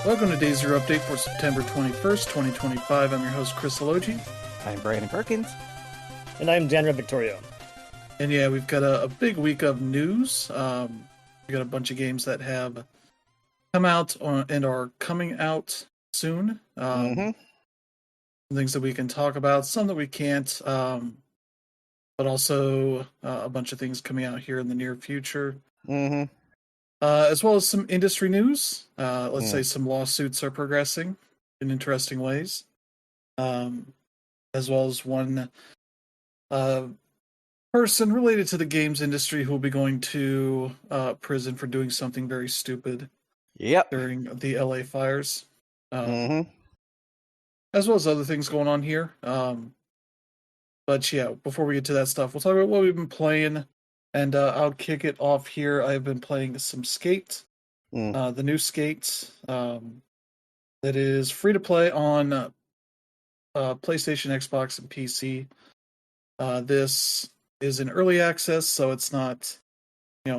Welcome to Day Zero Update for September 21st, 2025. I'm your host, Chris Alogi. I'm Brandon Perkins. And I'm Janra Victorio. And yeah, we've got a big week of news. We got a bunch of games that have come out and are coming out soon. Some things that we can talk about, some that we can't, but also a bunch of things coming out here in the near future. As well as some industry news. Let's say some lawsuits are progressing in interesting ways. As well as one person related to the games industry who will be going to prison for doing something very stupid during the LA fires. As well as other things going on here. But yeah, before we get to that stuff, we'll talk about what we've been playing. And I'll kick it off here. I've been playing some Skate, the new Skate, that is free to play on PlayStation, Xbox, and PC. This is in early access, so it's not,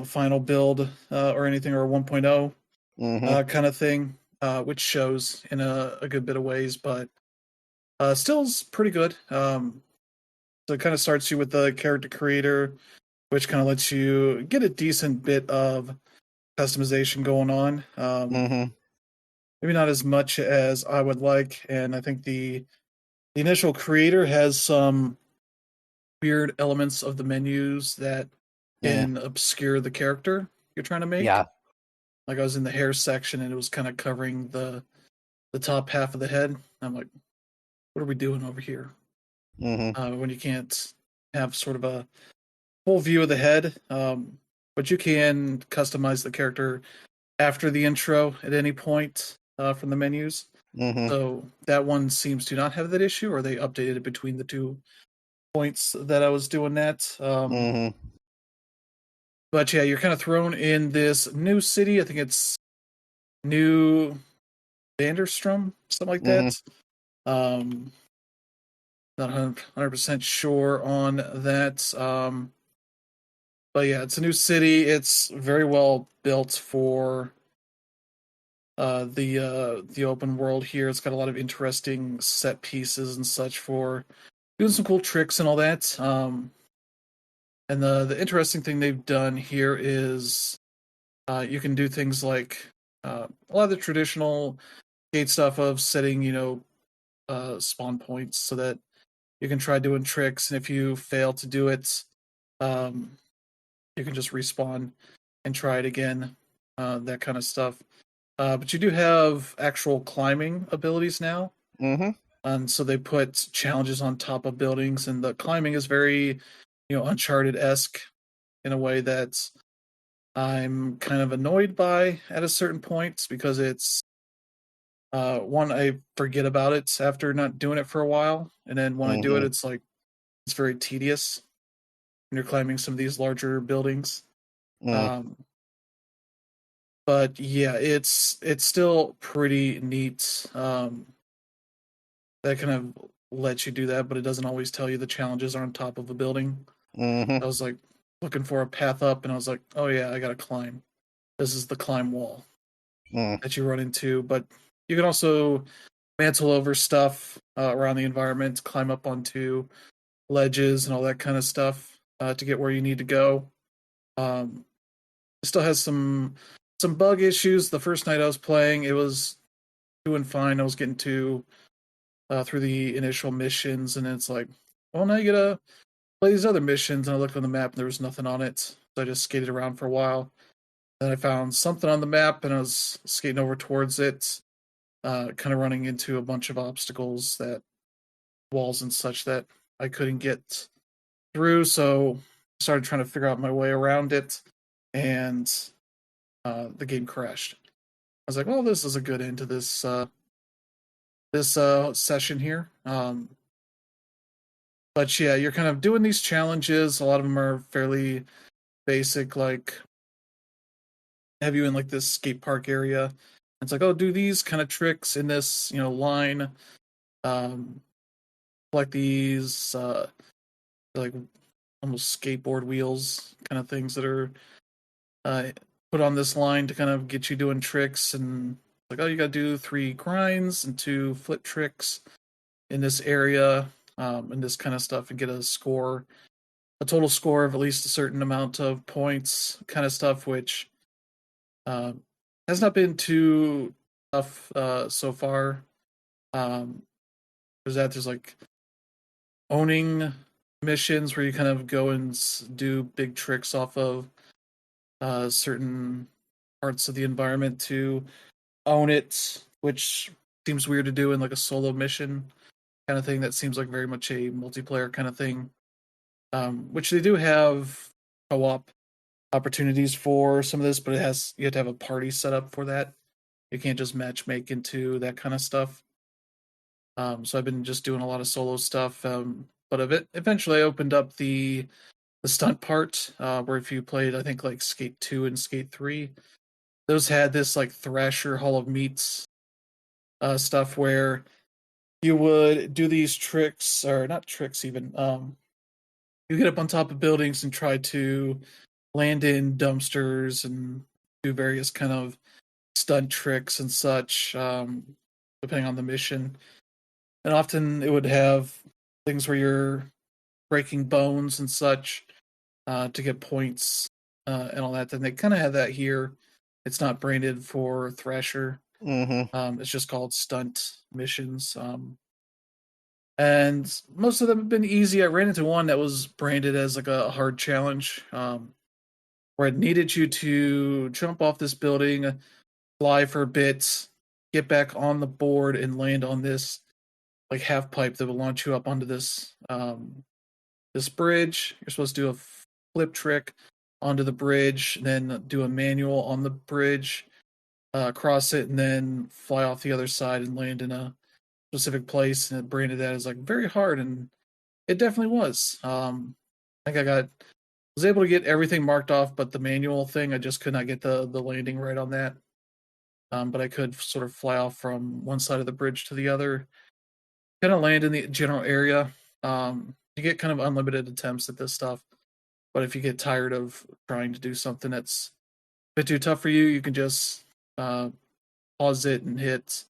final build or anything, or 1.0 kind of thing, which shows in a good bit of ways, but still is pretty good. So it kind of starts you with the character creator, which kind of lets you get a decent bit of customization going on. Maybe not as much as I would like, and I think the initial creator has some weird elements of the menus that can obscure the character you're trying to make. Yeah. Like I was in the hair section and it was kind of covering the top half of the head. I'm like, what are we doing over here? When you can't have sort of a full view of the head, but you can customize the character after the intro at any point from the menus. So that one seems to not have that issue, or they updated it between the 2 points that I was doing that. But yeah, you're kind of thrown in this new city. I think it's New Vanderstrom, something like that. Not 100% sure on that. But yeah, it's a new city. It's very well built for the open world here. It's got a lot of interesting set pieces and such for doing some cool tricks and all that. And the interesting thing they've done here is you can do things like a lot of the traditional gate stuff of setting, spawn points so that you can try doing tricks, and if you fail to do it, you can just respawn and try it again, that kind of stuff. But you do have actual climbing abilities now. And so they put challenges on top of buildings, and the climbing is very, Uncharted-esque in a way that I'm kind of annoyed by at a certain point, because it's, one, I forget about it after not doing it for a while, and then when I do it, it's very tedious when you're climbing some of these larger buildings. But yeah, it's still pretty neat. That kind of lets you do that, but it doesn't always tell you the challenges are on top of a building. I was like looking for a path up, and I was like, oh yeah, I gotta climb. This is the climb wall that you run into. But you can also mantle over stuff around the environment, climb up onto ledges and all that kind of stuff to get where you need to go. It still has some bug issues. The first night I was playing, it was doing fine. I was getting through the initial missions, and it's like, well, now you gotta play these other missions. And I looked on the map, and there was nothing on it, so I just skated around for a while. Then I found something on the map, and I was skating over towards it, kind of running into a bunch of obstacles, walls and such, that I couldn't get through. So I started trying to figure out my way around it, and the game crashed. I was like, well, this is a good end to this session here. But yeah, you're kind of doing these challenges. A lot of them are fairly basic, like have you in like this skate park area. It's like, oh, do these kind of tricks in this, line. Like these like almost skateboard wheels kind of things that are put on this line to kind of get you doing tricks, and like, oh, you got to do 3 grinds and 2 flip tricks in this area, and this kind of stuff, and get a total score of at least a certain amount of points, kind of stuff, which has not been too tough so far. There's like owning missions where you kind of go and do big tricks off of certain parts of the environment to own it, which seems weird to do in like a solo mission kind of thing. That seems like very much a multiplayer kind of thing, which they do have co-op opportunities for some of this, but you have to have a party set up for that. You can't just matchmake into that kind of stuff. So I've been just doing a lot of solo stuff, but eventually I opened up the stunt part, where if you played, I think, like Skate 2 and Skate 3, those had this like Thrasher Hall of Meats stuff where you would do these tricks, or not tricks even. You get up on top of buildings and try to land in dumpsters and do various kind of stunt tricks and such, depending on the mission. And often it would have things where you're breaking bones and such to get points and all that. Then they kind of have that here. It's not branded for Thrasher. It's just called stunt missions. And most of them have been easy. I ran into one that was branded as like a hard challenge, where it needed you to jump off this building, fly for a bit, get back on the board, and land on this like half pipe that will launch you up onto this this bridge. You're supposed to do a flip trick onto the bridge, and then do a manual on the bridge, cross it, and then fly off the other side and land in a specific place. And it branded that as like very hard, and it definitely was. I think I was able to get everything marked off, but the manual thing, I just could not get the landing right on that. But I could sort of fly off from one side of the bridge to the other, kind of land in the general area. You get kind of unlimited attempts at this stuff, but if you get tired of trying to do something that's a bit too tough for you, you can just pause it and hit,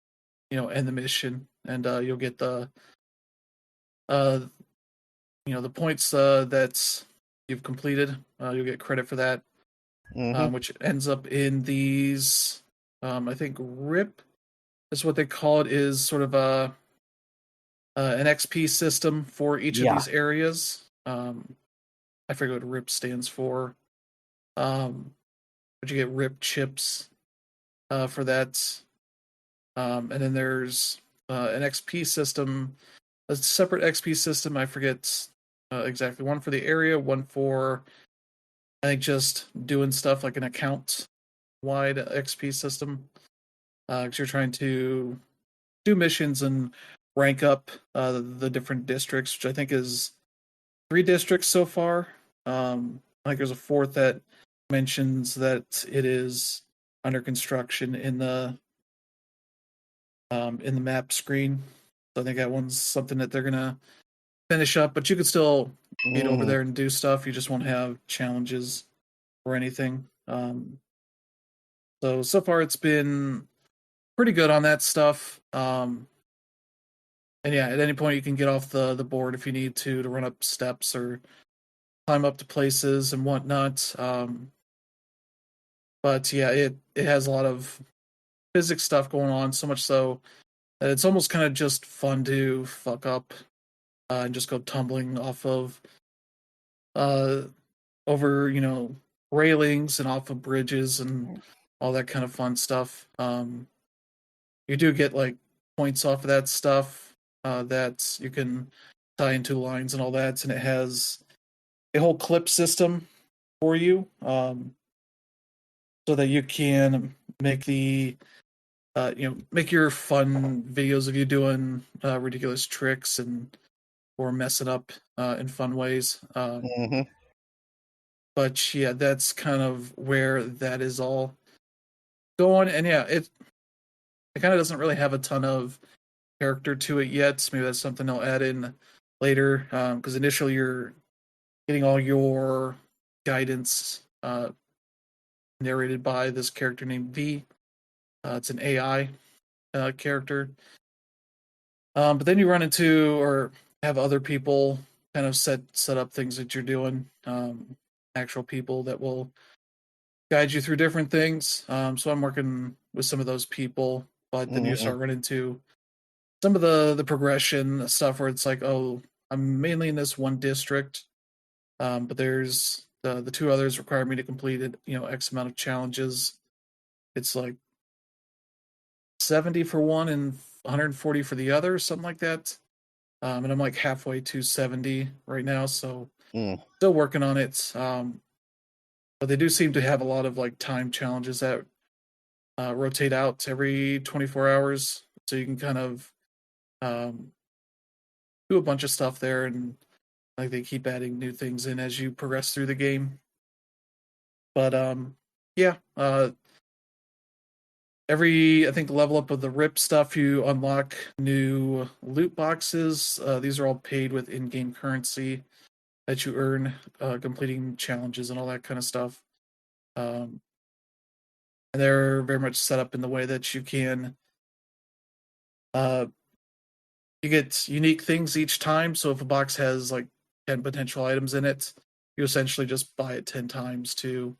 end the mission, and you'll get the the points that you've completed. You'll get credit for that, which ends up in these. I think RIP is what they call it. Is sort of an XP system for each of these areas. I forget what RIP stands for. But you get RIP chips for that. And then there's an XP system, a separate XP system. I forget exactly. One for the area, one for, I think, just doing stuff like an account-wide XP system. Because you're trying to do missions and rank up the different districts, which I think is 3 districts so far. I think there's a 4th that mentions that it is under construction in the map screen. So I think that one's something that they're gonna finish up, but you could still get over there and do stuff. You just won't have challenges or anything. So far it's been pretty good on that stuff. And yeah, at any point you can get off the board if you need to run up steps or climb up to places and whatnot. But yeah, it has a lot of physics stuff going on, so much so that it's almost kind of just fun to fuck up and just go tumbling off of over railings and off of bridges and all that kind of fun stuff. You do get like points off of that stuff that you can tie into lines and all that, and it has a whole clip system for you, so that you can make make your fun videos of you doing ridiculous tricks or messing up in fun ways. But yeah, that's kind of where that is all going. And yeah, it kind of doesn't really have a ton of character to it yet. Maybe that's something I'll add in later, because initially you're getting all your guidance narrated by this character named V. It's an AI character. But then you run into or have other people kind of set up things that you're doing. Actual people that will guide you through different things. So I'm working with some of those people, but then you start running into some of the progression stuff where it's like, oh, I'm mainly in this one district, but there's the two others require me to complete it, X amount of challenges. It's like 70 for one and 140 for the other, something like that. And I'm like halfway to 70 right now, so still working on it. But they do seem to have a lot of like time challenges that rotate out every 24 hours, so you can kind of do a bunch of stuff there, and like they keep adding new things in as you progress through the game. But yeah, every I think level up of the RIP stuff, you unlock new loot boxes. These are all paid with in-game currency that you earn completing challenges and all that kind of stuff. And they're very much set up in the way that you can you get unique things each time. So if a box has like 10 potential items in it, you essentially just buy it 10 times to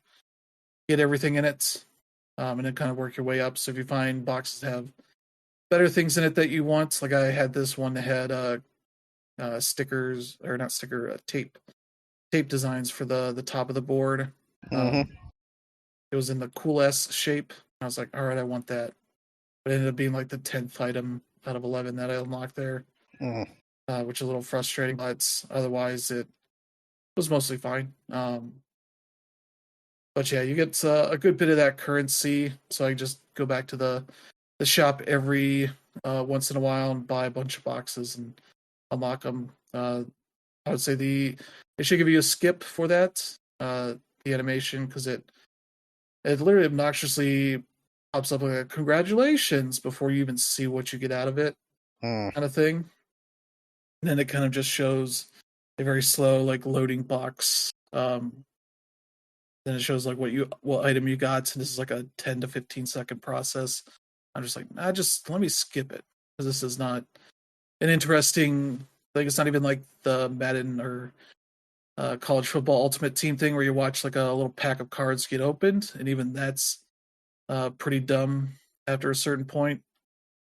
get everything in it, and then kind of work your way up. So if you find boxes that have better things in it that you want, like I had this one that had stickers, or not sticker, tape designs for the top of the board. It was in the cool S shape. I was like, all right, I want that. But it ended up being like the 10th item out of 11 that I unlocked there, which is a little frustrating, but otherwise it was mostly fine. But yeah, you get a good bit of that currency, so I just go back to the shop every once in a while and buy a bunch of boxes and unlock them. I would say they should give you a skip for that, the animation, because it literally obnoxiously pops up like congratulations before you even see what you get out of it, kind of thing. And then it kind of just shows a very slow like loading box. Then it shows like what item you got. So this is like a 10 to 15 second process. I'm just like, just let me skip it, because this is not an interesting. Like, it's not even like the Madden or college football ultimate team thing where you watch like a little pack of cards get opened, and even that's pretty dumb after a certain point,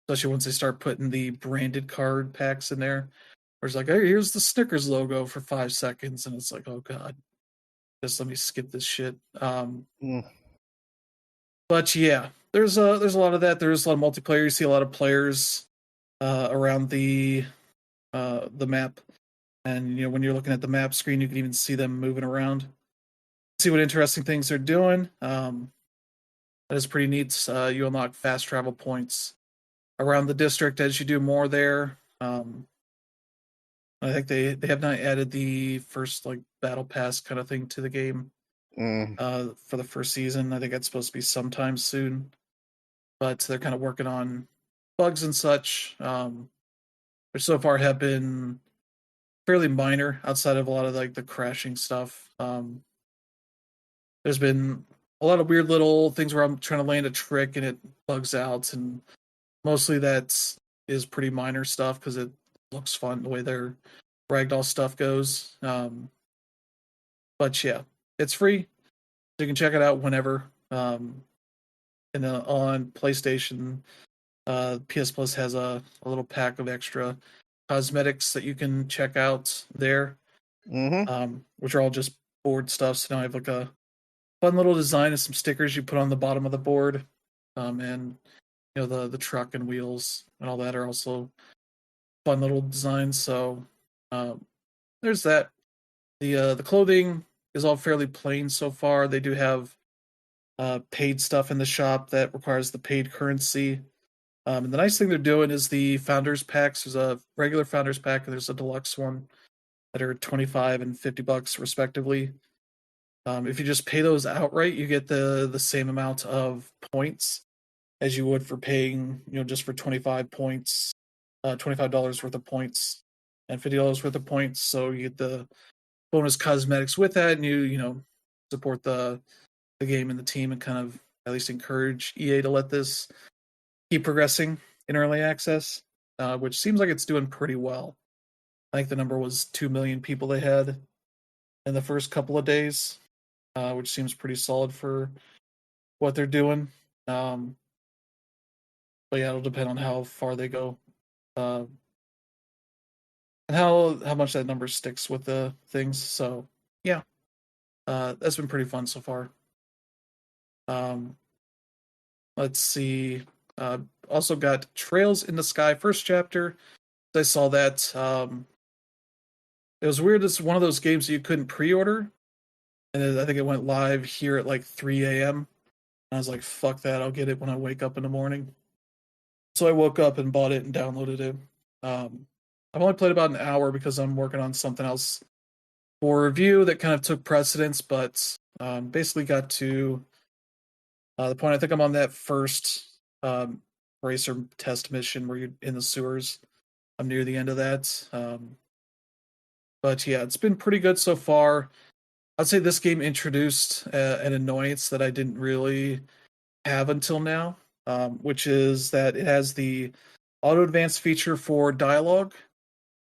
especially once they start putting the branded card packs in there. Where it's like, hey, here's the Snickers logo for 5 seconds, and it's like, oh god, just let me skip this shit. But yeah, there's a lot of that. There's a lot of multiplayer. You see a lot of players around the map, and when you're looking at the map screen, you can even see them moving around. See what interesting things they're doing. That is pretty neat. You unlock fast travel points around the district as you do more there. I think they have not added the first like battle pass kind of thing to the game for the first season. I think that's supposed to be sometime soon, but they're kind of working on bugs and such, which so far have been fairly minor outside of a lot of like the crashing stuff. There's been a lot of weird little things where I'm trying to land a trick and it bugs out, and mostly that is pretty minor stuff because it looks fun the way their ragdoll stuff goes. But yeah, it's free, so you can check it out whenever. And then on PlayStation, PS Plus has a little pack of extra cosmetics that you can check out there, which are all just board stuff. So now I have like a fun little design of some stickers you put on the bottom of the board, and the truck and wheels and all that are also fun little designs. So there's that. The clothing is all fairly plain so far. They do have paid stuff in the shop that requires the paid currency. And the nice thing they're doing is the founders packs. There's a regular founders pack and there's a deluxe one that are $25 and $50 respectively. If you just pay those outright, you get the same amount of points as you would for paying, just for 25 points, $25 worth of points and $50 worth of points. So you get the bonus cosmetics with that, and you support the game and the team, and kind of at least encourage EA to let this keep progressing in early access, which seems like it's doing pretty well. I think the number was 2 million people they had in the first couple of days, which seems pretty solid for what they're doing. But yeah, it'll depend on how far they go, and how much that number sticks with the things. So yeah, that's been pretty fun so far. Let's see. Also got Trails in the Sky first chapter. I saw that. It was weird. It's one of those games that you couldn't pre-order, and I think it went live here at like 3 a.m. I was like, "Fuck that! I'll get it when I wake up in the morning." So I woke up and bought it and downloaded it. I've only played about an hour because I'm working on something else for review that kind of took precedence, but basically got to the point. I think I'm on that first racer test mission where you're in the sewers. I'm near the end of that. But yeah, it's been pretty good so far. I'd say this game introduced an annoyance that I didn't really have until now, which is that it has the auto advance feature for dialogue,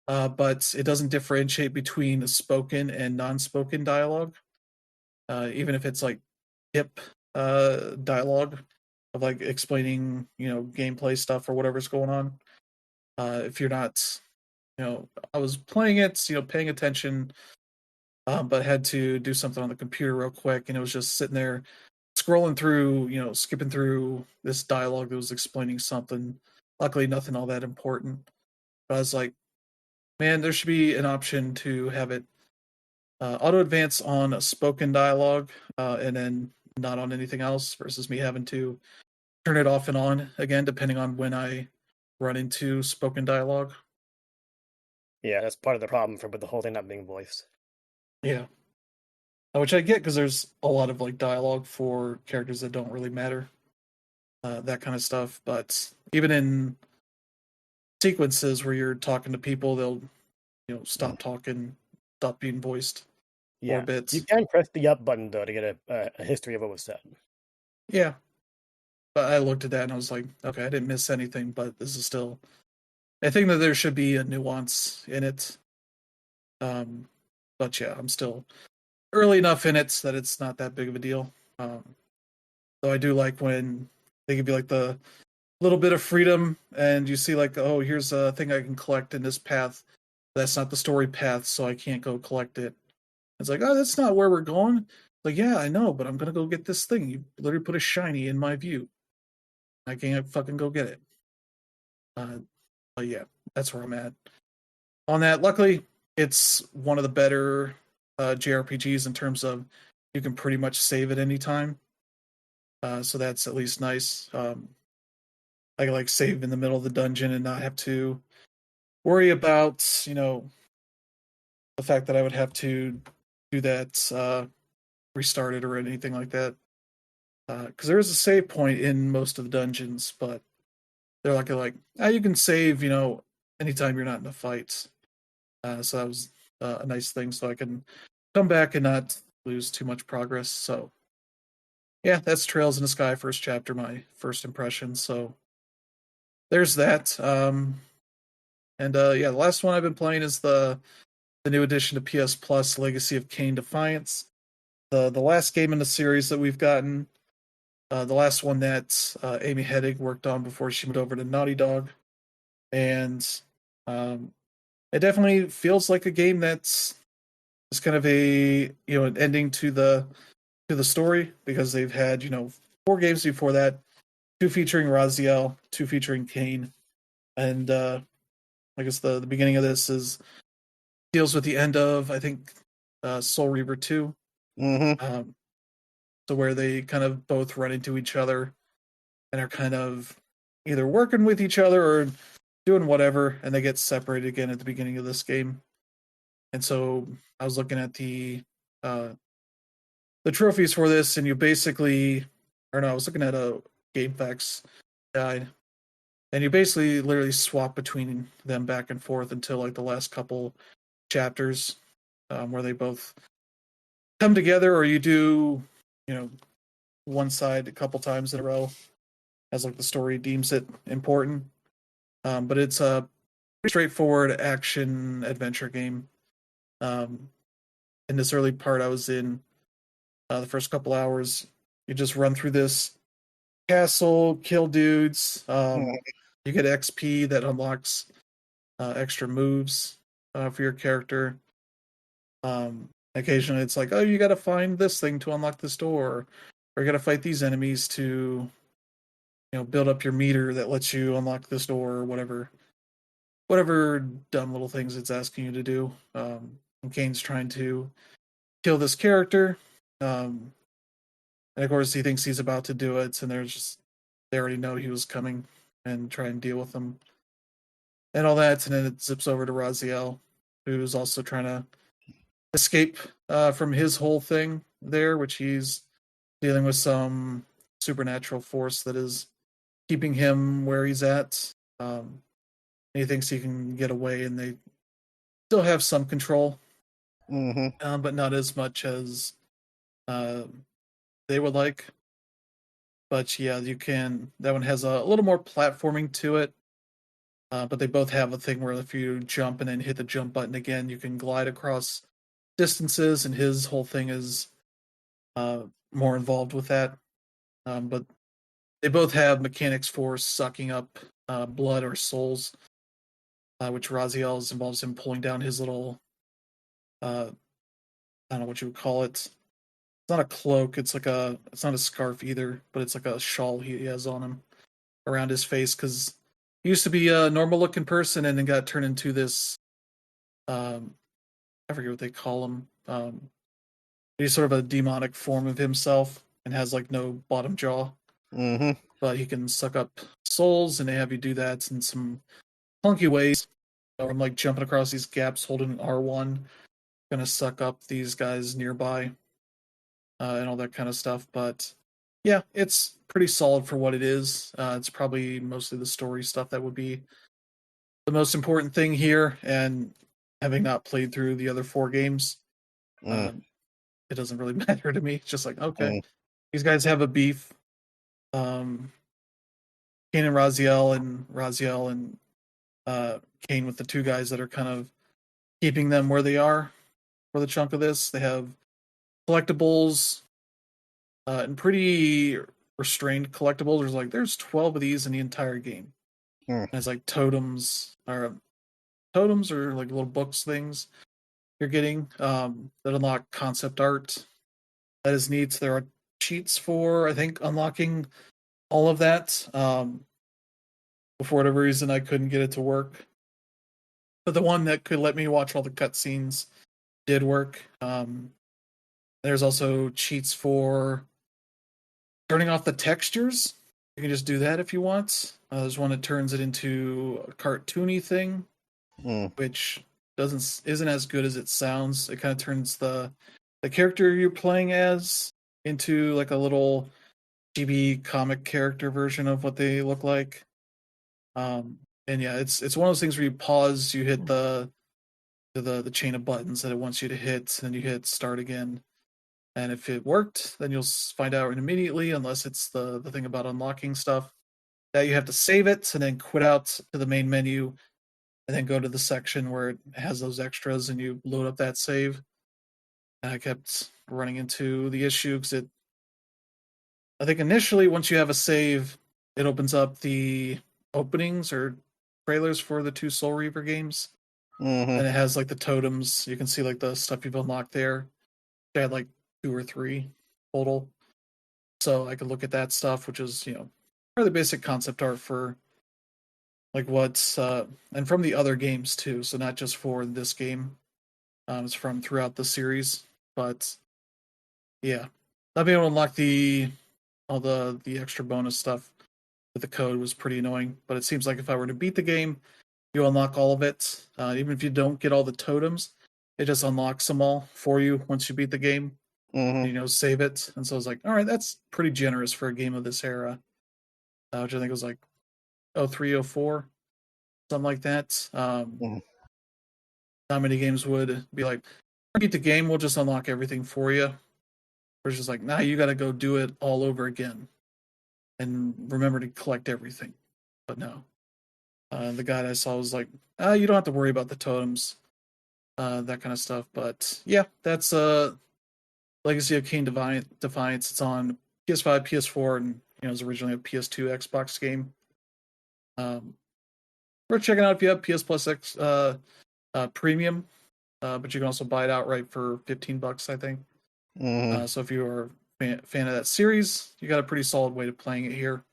but it doesn't differentiate between spoken and non-spoken dialogue, even if it's like hip dialogue of like explaining, gameplay stuff or whatever's going on. If you're not, I was playing it, paying attention, but had to do something on the computer real quick, and it was just sitting there scrolling through, skipping through this dialogue that was explaining something. Luckily, nothing all that important. But I was like, man, there should be an option to have it auto advance on a spoken dialogue, and then not on anything else, versus me having to turn it off and on again, depending on when I run into spoken dialogue. Yeah, that's part of the problem with the whole thing not being voiced. Yeah. Which I get because there's a lot of like dialogue for characters that don't really matter, that kind of stuff. But even in sequences where you're talking to people, they'll stop talking, stop being voiced for Yeah, bits. you can press the up button though to get a history of what was said. Yeah, but I looked at that and I was like, okay, I didn't miss anything, but this is still. I think that there should be a nuance in it. But yeah, I'm still early enough in it that it's not that big of a deal. So I do like when they give you like the little bit of freedom and you see like, oh, here's a thing I can collect in this path. That's not the story path, so I can't go collect it. It's like, oh, that's not where we're going. Like, yeah, I know, but I'm gonna go get this thing. You literally put a shiny in my view. I can't fucking go get it. But yeah, that's where I'm at on that. Luckily, it's one of the better JRPGs in terms of you can pretty much save at any time. So that's at least nice. I can like save in the middle of the dungeon and not have to worry about, the fact that I would have to do that, restart it or anything like that. Because there is a save point in most of the dungeons, but they're like, you can save, anytime you're not in a fight. So that was a nice thing, so I can come back and not lose too much progress. So yeah, that's Trails in the Sky first chapter, my first impression. So there's that. And yeah, the last one I've been playing is the new addition to PS Plus, Legacy of Kain Defiance. The last game in the series that we've gotten. The last one that Amy Hennig worked on before she moved over to Naughty Dog. And it definitely feels like a game that's kind of a an ending to the story, because they've had 4 games before that, 2 featuring Raziel, 2 featuring Kain, and I guess the beginning of this deals with the end of, I think, Soul Reaver 2. Mm-hmm. So where they kind of both run into each other and are kind of either working with each other or doing whatever, and they get separated again at the beginning of this game. And so I was looking at the trophies for this, and you basically, or no, I was looking at a GameFAQs guide, and you basically literally swap between them back and forth until like the last couple chapters, where they both come together, or you do, one side a couple times in a row. as like the story deems it important. But it's a pretty straightforward action adventure game. In this early part I was in, the first couple hours, you just run through this castle, kill dudes. You get XP that unlocks extra moves for your character. Occasionally it's like, oh, you got to find this thing to unlock this door, or you got to fight these enemies to, build up your meter that lets you unlock this door, or whatever dumb little things it's asking you to do. And Kane's trying to kill this character, and of course he thinks he's about to do it, and they already know he was coming and try and deal with him and all that. And then it zips over to Raziel, who's also trying to escape from his whole thing there, which he's dealing with some supernatural force that is keeping him where he's at. He thinks he can get away, and they still have some control, but not as much as they would like. But yeah, that one has a little more platforming to it. But they both have a thing where if you jump and then hit the jump button again, you can glide across distances, and his whole thing is more involved with that. But they both have mechanics for sucking up blood or souls, which Raziel's involves him pulling down his little, I don't know what you would call it. It's not a cloak. It's not a scarf either, but it's like a shawl he has on him around his face, because he used to be a normal looking person and then got turned into this, I forget what they call him. He's sort of a demonic form of himself and has like no bottom jaw. But he can suck up souls, and they have you do that in some clunky ways. I'm like jumping across these gaps holding R1, gonna suck up these guys nearby, and all that kind of stuff. But yeah, it's pretty solid for what it is. It's probably mostly the story stuff that would be the most important thing here, and having not played through the other 4 games, it doesn't really matter to me. It's just like, okay, these guys have a beef. Kane and Raziel, and Kane with the 2 guys that are kind of keeping them where they are for the chunk of this. They have collectibles, and pretty restrained collectibles. There's 12 of these in the entire game. And it's like totems or like little books things you're getting that unlock concept art. That is neat. There are cheats for, I think, unlocking all of that. But for whatever reason, I couldn't get it to work. But the one that could let me watch all the cutscenes did work. There's also cheats for turning off the textures. You can just do that if you want. There's one that turns it into a cartoony thing, which isn't as good as it sounds. It kind of turns the character you're playing as into like a little chibi comic character version of what they look like. And yeah, it's one of those things where you pause, you hit the chain of buttons that it wants you to hit, and then you hit start again. And if it worked, then you'll find out immediately, unless it's the thing about unlocking stuff, that you have to save it and then quit out to the main menu and then go to the section where it has those extras and you load up that save. And I kept running into the issue because I think initially once you have a save, it opens up the openings or trailers for the 2 Soul Reaver games. And it has like the totems. You can see like the stuff you've unlocked there. I had like 2 or 3 total. So I could look at that stuff, which is, fairly basic concept art for like what's, and from the other games too. So not just for this game. It's from throughout the series. But yeah, not being able to unlock all the extra bonus stuff with the code was pretty annoying. But it seems like if I were to beat the game, you unlock all of it. Even if you don't get all the totems, it just unlocks them all for you once you beat the game. Save it. And so I was like, all right, that's pretty generous for a game of this era, which I think was like 03, 04, something like that. Not many games would be like, beat the game, we'll just unlock everything for you. It's just like, nah, you got to go do it all over again. and remember to collect everything. But no. The guide I saw was like, you don't have to worry about the totems, that kind of stuff. But yeah, that's Legacy of Kain Defiance. It's on PS5, PS4, and it was originally a PS2 Xbox game. Worth checking out if you have PS Plus X Premium, but you can also buy it outright for $15, I think. So if you are a fan of that series, you got a pretty solid way of playing it here.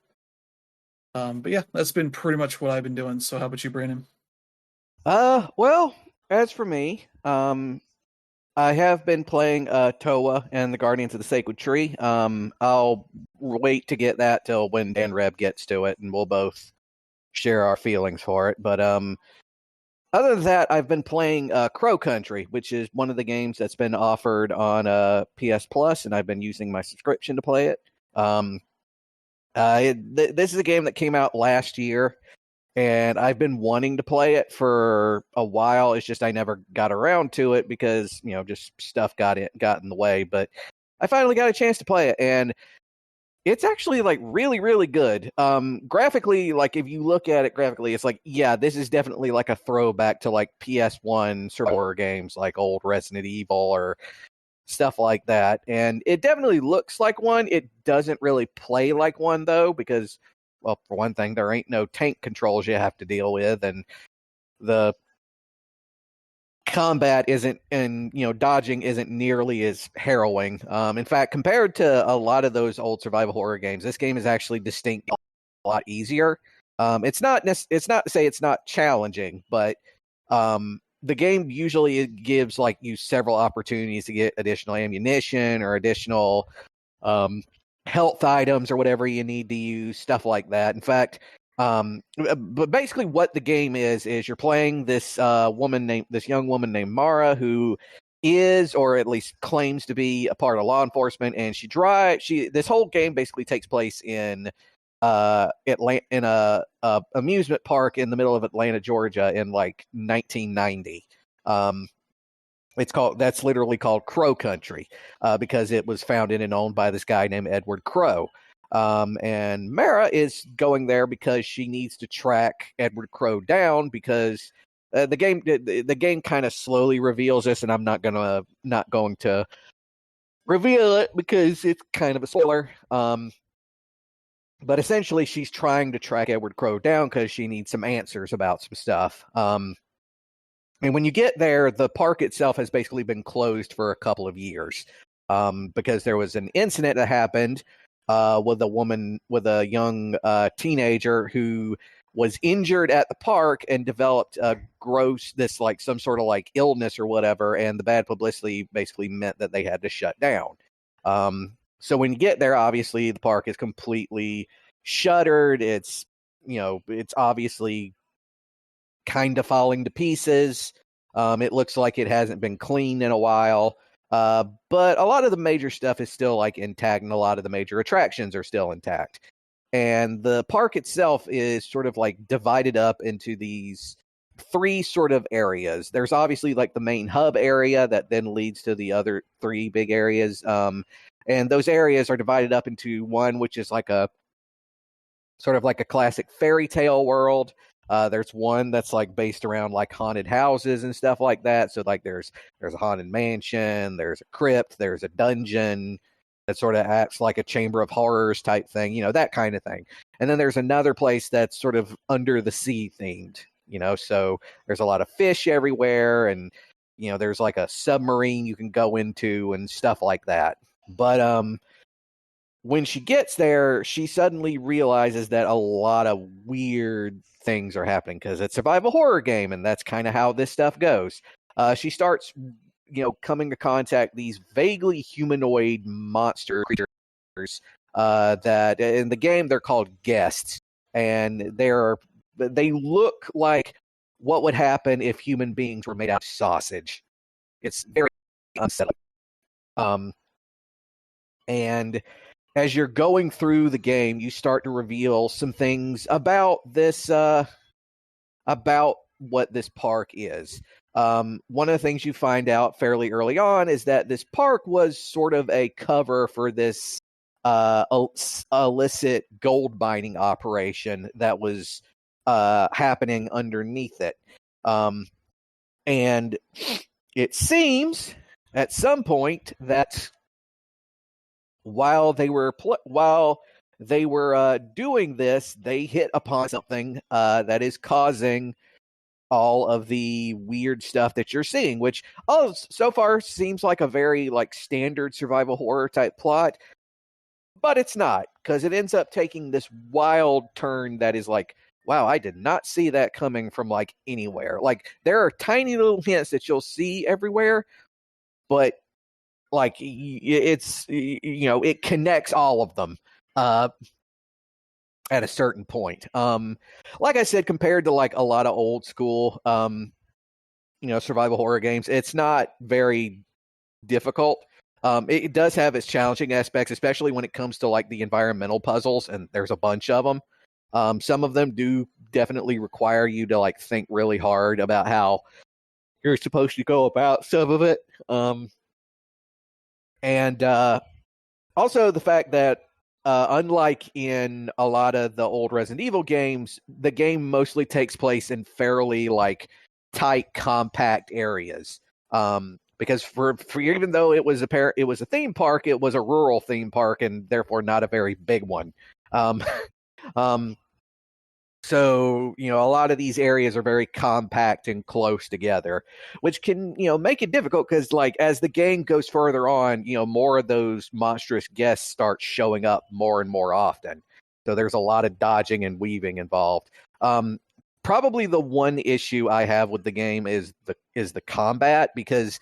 But yeah, that's been pretty much what I've been doing. So how about you, Brandon? Well, as for me, I have been playing Towa and the Guardians of the Sacred Tree. I'll wait to get that till when Dan Reb gets to it, and we'll both share our feelings for it. But other than that, I've been playing Crow Country, which is one of the games that's been offered on PS Plus, and I've been using my subscription to play it. This is a game that came out last year, and I've been wanting to play it for a while. It's just I never got around to it because, just stuff got in the way. But I finally got a chance to play it, and it's actually like really, really good. Graphically, like if you look at it graphically, it's like, yeah, this is definitely like a throwback to like PS1 survival horror games like old Resident Evil or stuff like that. And it definitely looks like one. It doesn't really play like one, though, because, well, for one thing, there ain't no tank controls you have to deal with, and the combat isn't, and dodging isn't nearly as harrowing. In fact, compared to a lot of those old survival horror games, this game is actually distinct a lot easier. It's not to say it's not challenging, but the game usually gives like you several opportunities to get additional ammunition or additional health items or whatever you need to use, stuff like that. In fact, but basically what the game is you're playing this young woman named Mara, who is, or at least claims to be, a part of law enforcement, and this whole game basically takes place in in a amusement park in the middle of Atlanta, Georgia, in like 1990. That's literally called Crow Country, because it was founded and owned by this guy named Edward Crow. And Mara is going there because she needs to track Edward Crow down, because the game kind of slowly reveals this, and I'm not going to reveal it because it's kind of a spoiler. But essentially, she's trying to track Edward Crow down because she needs some answers about some stuff. And when you get there, the park itself has basically been closed for a couple of years, because there was an incident that happened with a young teenager who was injured at the park and developed some sort of like illness or whatever, and the bad publicity basically meant that they had to shut down. So when you get there, obviously the park is completely shuttered. It's obviously kind of falling to pieces. It looks like it hasn't been cleaned in a while. But a lot of the major stuff is still like intact, and a lot of the major attractions are still intact. And the park itself is sort of like divided up into these three sort of areas. There's obviously like the main hub area that then leads to the other three big areas. And those areas are divided up into one, which is like a sort of like a classic fairy tale world. There's one that's like based around like haunted houses and stuff like that. So like there's a haunted mansion, there's a crypt, there's a dungeon that sort of acts like a chamber of horrors type thing, that kind of thing. And then there's another place that's sort of under the sea themed, so there's a lot of fish everywhere, and there's like a submarine you can go into and stuff like that. But when she gets there, she suddenly realizes that a lot of weird things are happening because it's a survival horror game, and that's kind of how this stuff goes. She starts, coming to contact these vaguely humanoid monster creatures that in the game they're called guests, and they look like what would happen if human beings were made out of sausage. It's very unsettling. And as you're going through the game, you start to reveal some things about this, about what this park is. One of the things you find out fairly early on is that this park was sort of a cover for this illicit gold mining operation that was happening underneath it. And it seems at some point that while they were doing this, they hit upon something that is causing all of the weird stuff that you're seeing, which so far seems like a very like standard survival horror type plot, but it's not, because it ends up taking this wild turn that is like, wow, I did not see that coming from like anywhere. Like there are tiny little hints that you'll see everywhere, but like it's, you know, it connects all of them at a certain point. Like I said, compared to like a lot of old school survival horror games, it's not very difficult. It does have its challenging aspects, especially when it comes to like the environmental puzzles, and there's a bunch of them. Some of them do definitely require you to like think really hard about how you're supposed to go about some of it. And also the fact that unlike in a lot of the old Resident Evil games, the game mostly takes place in fairly like tight, compact areas. Because for even though it was a theme park, it was a rural theme park and therefore not a very big one. So, you know, a lot of these areas are very compact and close together, which can, you know, make it difficult because, like, as the game goes further on, you know, more of those monstrous guests start showing up more and more often. So there's a lot of dodging and weaving involved. Probably the one issue I have with the game is the combat, because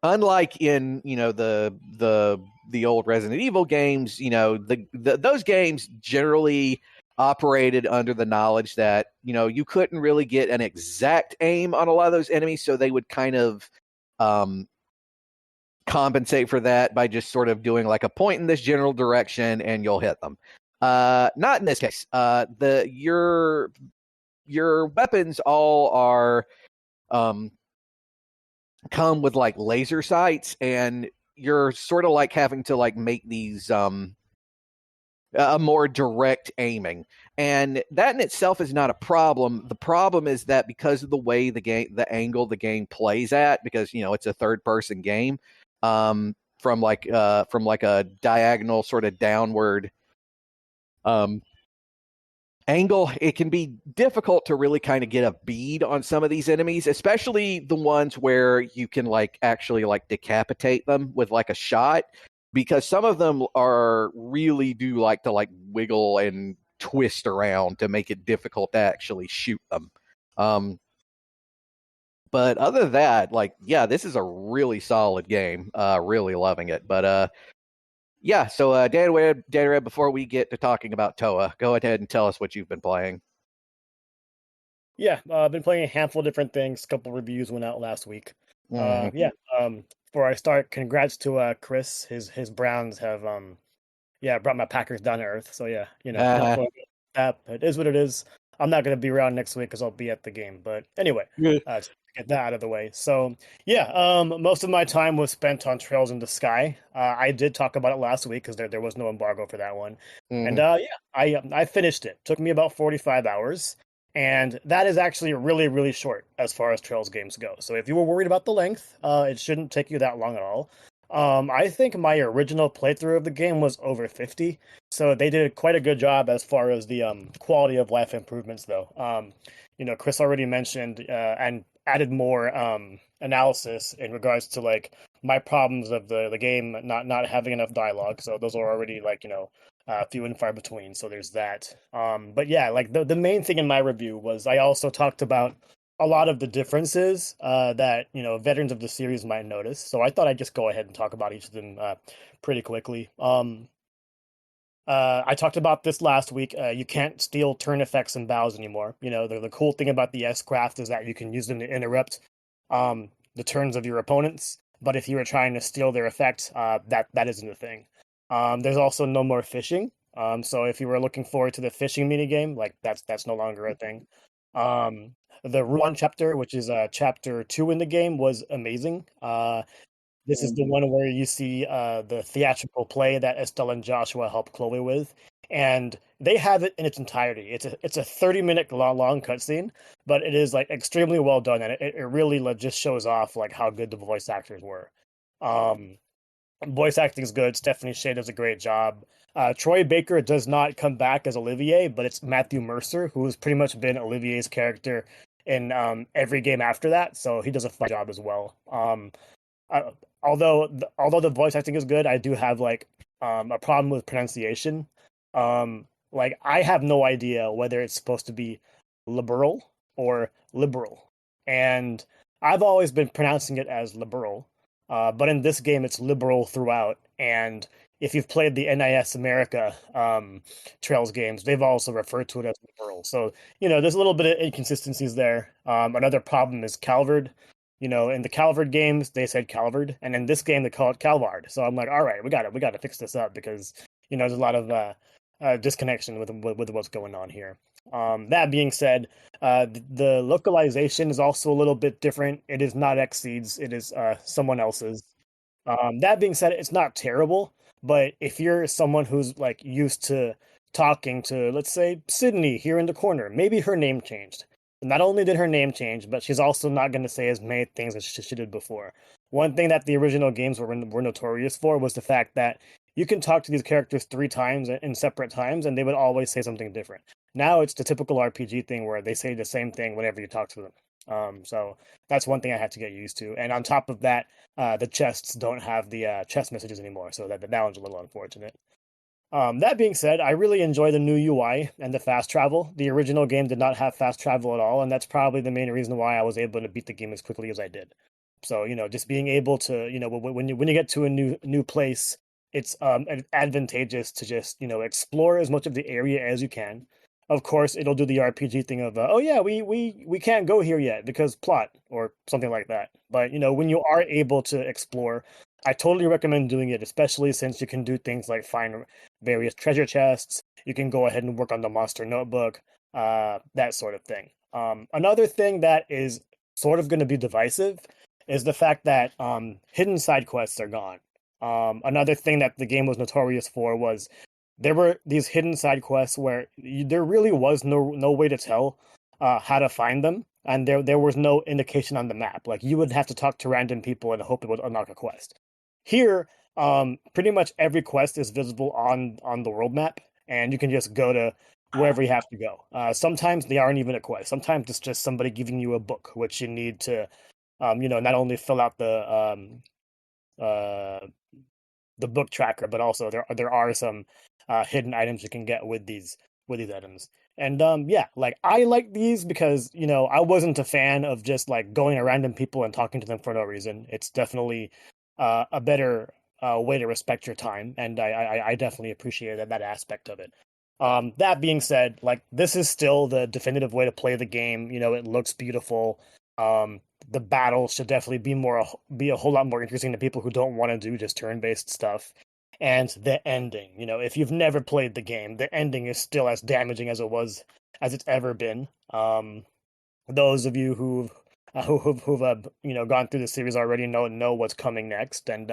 unlike in, you know, the old Resident Evil games, you know, those games generally operated under the knowledge that, you know, you couldn't really get an exact aim on a lot of those enemies, so they would kind of compensate for that by just sort of doing like a point in this general direction and you'll hit them. Not in this case. Your weapons all are come with like laser sights, and you're sort of like having to like make these a more direct aiming, and that in itself is not a problem. The problem is that because of the way the angle the game plays at, because, you know, it's a third person game, from like a diagonal sort of downward angle, it can be difficult to really kind of get a bead on some of these enemies, especially the ones where you can like actually like decapitate them with like a shot, because some of them really do like to like wiggle and twist around to make it difficult to actually shoot them. But other than that, like, yeah, this is a really solid game. Really loving it. But yeah, so Dan Red, before we get to talking about Towa, go ahead and tell us what you've been playing. Yeah, I've been playing a handful of different things. A couple reviews went out last week. Before I start, congrats to Chris. His Browns have brought my Packers down to earth. So yeah, you know, not going that, but it is what it is. I'm not going to be around next week because I'll be at the game. But anyway, to get that out of the way. So yeah, most of my time was spent on Trails in the Sky. I did talk about it last week because there was no embargo for that one. And I finished it. Took me about 45 hours. And that is actually really, really short as far as Trails games go. So if you were worried about the length, it shouldn't take you that long at all. I think my original playthrough of the game was over 50. So they did quite a good job as far as the quality of life improvements, though. You know, Chris already mentioned and added more analysis in regards to like my problems of the game not having enough dialogue. So those are already like, you know, few and far between. So there's that. But yeah, like the main thing in my review was I also talked about a lot of the differences that, you know, veterans of the series might notice. So I thought I'd just go ahead and talk about each of them pretty quickly. I talked about this last week. You can't steal turn effects and bows anymore. You know, the cool thing about the S-Craft is that you can use them to interrupt the turns of your opponents. But if you were trying to steal their effect, that isn't a thing. There's also no more fishing. So if you were looking forward to the fishing minigame, like that's no longer a thing. The Ruan chapter, which is chapter 2 in the game, was amazing. This is the one where you see the theatrical play that Estelle and Joshua helped Chloe with, and they have it in its entirety. It's a 30-minute long cutscene, but it is like extremely well done, and it really just shows off like how good the voice actors were. Voice acting is good. Stephanie Shea does a great job. Troy Baker does not come back as Olivier, but it's Matthew Mercer, who has pretty much been Olivier's character in every game after that, so he does a fine job as well. Although the voice acting is good, I do have like a problem with pronunciation. Like I have no idea whether it's supposed to be liberal or liberal, and I've always been pronouncing it as liberal. But in this game, it's liberal throughout. And if you've played the NIS America Trails games, they've also referred to it as liberal. So, there's a little bit of inconsistencies there. Another problem is Calvard. In the Calvard games, they said Calvard. And in this game, they call it Calvard. So I'm like, all right, we got to fix this up because, there's a lot of disconnection with what's going on here. That being said, the localization is also a little bit different. It is not Xseed's, it is someone else's. That being said, it's not terrible, but if you're someone who's like used to talking to, let's say, Sydney here in the corner, maybe her name changed. Not only did her name change, but she's also not going to say as many things as she did before. One thing that the original games were notorious for was the fact that you can talk to these characters 3 times in separate times, and they would always say something different. Now it's the typical RPG thing where they say the same thing whenever you talk to them. So that's one thing I had to get used to. And on top of that, the chests don't have the chest messages anymore, so that one's a little unfortunate. That being said, I really enjoy the new UI and the fast travel. The original game did not have fast travel at all, and that's probably the main reason why I was able to beat the game as quickly as I did. So, just being able to, when you get to a new place, it's advantageous to just, explore as much of the area as you can. Of course, it'll do the RPG thing of, oh yeah, we can't go here yet because plot or something like that. But, when you are able to explore, I totally recommend doing it, especially since you can do things like find various treasure chests. You can go ahead and work on the monster notebook, that sort of thing. Another thing that is sort of going to be divisive is the fact that hidden side quests are gone. Another thing that the game was notorious for was there were these hidden side quests where there really was no way to tell how to find them, and there was no indication on the map. Like you would have to talk to random people and hope it would unlock a quest. Here, pretty much every quest is visible on the world map, and you can just go to wherever you have to go. Sometimes they aren't even a quest. Sometimes it's just somebody giving you a book, which you need to, not only fill out the book tracker, but also there are some hidden items you can get with these items. And like I like these because I wasn't a fan of just like going to random people and talking to them for no reason. It's definitely a better way to respect your time, and I definitely appreciated that aspect of it. That being said, like this is still the definitive way to play the game. It looks beautiful. The battle should definitely be a whole lot more interesting to people who don't want to do just turn-based stuff. And the ending, if you've never played the game, the ending is still as damaging as it's ever been. Those of you who've gone through the series already know what's coming next, and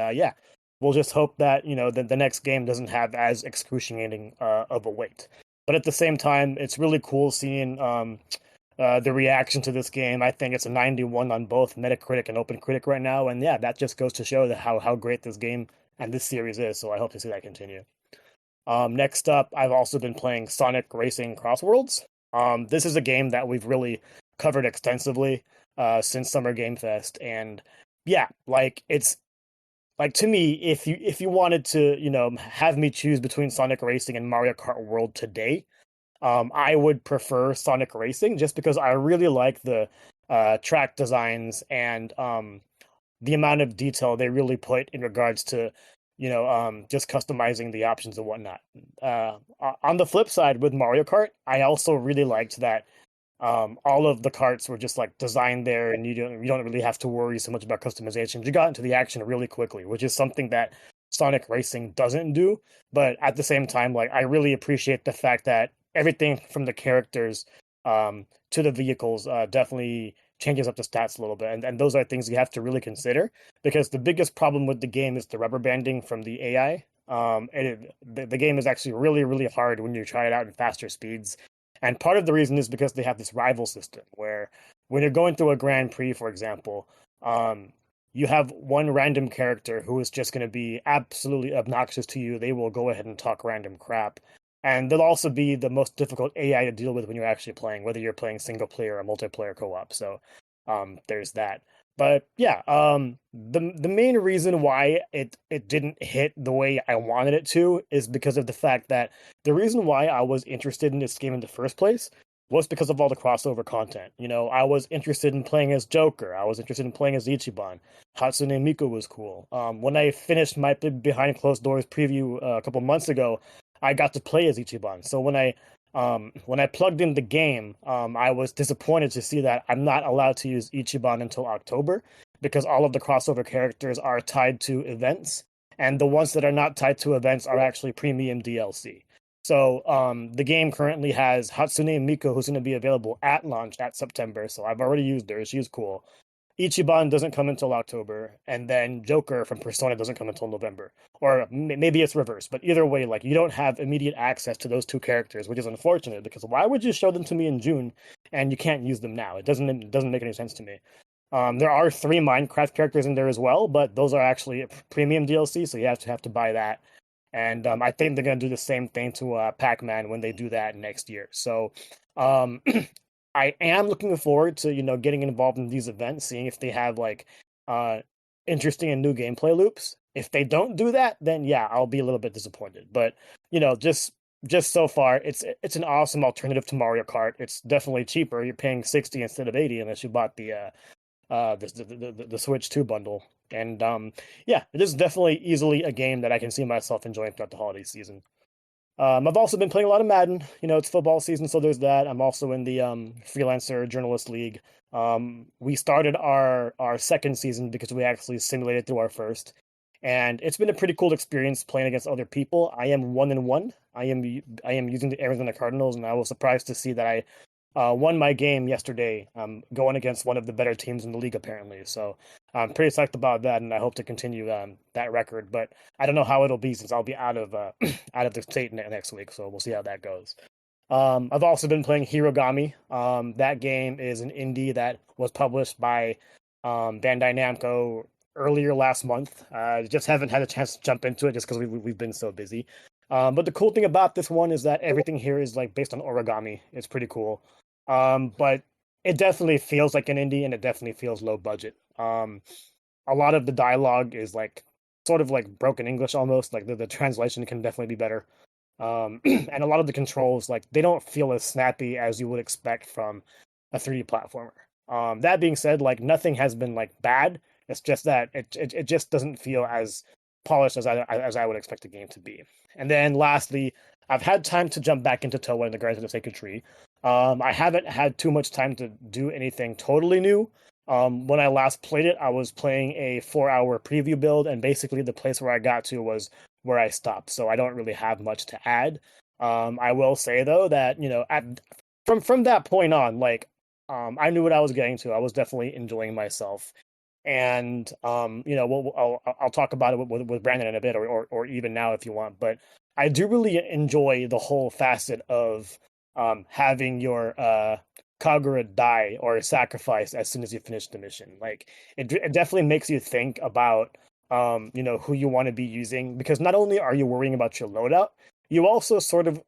we'll just hope that the next game doesn't have as excruciating of a wait. But at the same time, it's really cool seeing the reaction to this game. I think it's a 91 on both Metacritic and OpenCritic right now, and that just goes to show that how great this game and this series is. So I hope to see that continue. Next up, I've also been playing Sonic Racing Crossworlds. This is a game that we've really covered extensively since Summer Game Fest, and it's like, to me, if you wanted to have me choose between Sonic Racing and Mario Kart World today, I would prefer Sonic Racing just because I really like the track designs and the amount of detail they really put in regards to just customizing the options and whatnot. On the flip side, with Mario Kart, I also really liked that all of the carts were just like designed there, and you don't really have to worry so much about customization. You got into the action really quickly, which is something that Sonic Racing doesn't do. But at the same time, like I really appreciate the fact that everything from the characters to the vehicles definitely changes up the stats a little bit. And those are things you have to really consider, because the biggest problem with the game is the rubber banding from the AI. The game is actually really, really hard when you try it out in faster speeds. And part of the reason is because they have this rival system where when you're going through a Grand Prix, for example, you have one random character who is just going to be absolutely obnoxious to you. They will go ahead and talk random crap. And they'll also be the most difficult AI to deal with when you're actually playing, whether you're playing single player or multiplayer co-op. So there's that. But yeah, the main reason why it didn't hit the way I wanted it to is because of the fact that the reason why I was interested in this game in the first place was because of all the crossover content. You know, I was interested in playing as Joker. I was interested in playing as Ichiban. Hatsune Miku was cool. When I finished my behind closed doors preview a couple months ago, I got to play as Ichiban. So when I plugged in the game, I was disappointed to see that I'm not allowed to use Ichiban until October, because all of the crossover characters are tied to events, and the ones that are not tied to events are actually premium DLC. So the game currently has Hatsune Miku, who's going to be available at launch at September. So I've already used her. She's cool. Ichiban doesn't come until October, and then Joker from Persona doesn't come until November. Or maybe it's reversed, but either way, like, you don't have immediate access to those two characters, which is unfortunate, because why would you show them to me in June and you can't use them now? It doesn't make any sense to me. There are 3 Minecraft characters in there as well, but those are actually premium DLC, so you have to buy that. And I think they're going to do the same thing to Pac-Man when they do that next year. So I am looking forward to, you know, getting involved in these events, seeing if they have like interesting and new gameplay loops. If they don't do that, then yeah, I'll be a little bit disappointed. But, you know, just so far, it's an awesome alternative to Mario Kart. It's definitely cheaper. You're paying 60 instead of 80 unless you bought the Switch 2 bundle. And yeah, it is definitely easily a game that I can see myself enjoying throughout the holiday season. I've also been playing a lot of Madden. You know, it's football season, so there's that. I'm also in the Freelancer Journalist League. We started our second season because we actually simulated through our first. And it's been a pretty cool experience playing against other people. I am 1-1. I am using the Arizona Cardinals, and I was surprised to see that I won my game yesterday, going against one of the better teams in the league, apparently. So I'm pretty psyched about that, and I hope to continue that record. But I don't know how it'll be, since I'll be out of the state next week. So we'll see how that goes. I've also been playing Hirogami. That game is an indie that was published by Bandai Namco earlier last month. Just haven't had a chance to jump into it just because we've been so busy. But the cool thing about this one is that everything here is like based on origami. It's pretty cool. But it definitely feels like an indie, and it definitely feels low budget. A lot of the dialogue is like sort of like broken English almost. Like the translation can definitely be better. And a lot of the controls, like, they don't feel as snappy as you would expect from a 3D platformer. That being said, like, nothing has been like bad. It's just that it just doesn't feel as polished as I would expect the game to be. And then lastly, I've had time to jump back into Towa and the Guardians of the Sacred Tree. I haven't had too much time to do anything totally new. When I last played it, I was playing a 4-hour preview build, and basically the place where I got to was where I stopped. So I don't really have much to add. I will say though that, you know, from that point on, like, I knew what I was getting to. I was definitely enjoying myself. And you know, I'll talk about it with Brandon in a bit, or even now if you want. But I do really enjoy the whole facet of having your Kagura die or sacrifice as soon as you finish the mission. Like, it definitely makes you think about you know, who you want to be using, because not only are you worrying about your loadout, you also sort of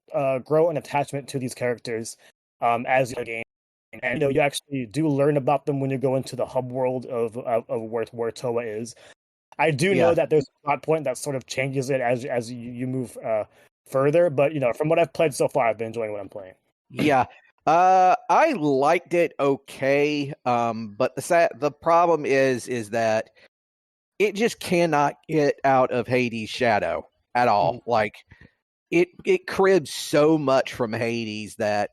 grow an attachment to these characters as you game. And, you know, you actually do learn about them when you go into the hub world of where Towa is. I do know that there's a plot point that sort of changes it as you move further, but, you know, from what I've played so far, I've been enjoying what I'm playing. Yeah. I liked it okay, but the problem is that it just cannot get out of Hades' shadow at all. Mm-hmm. Like, it cribs so much from Hades that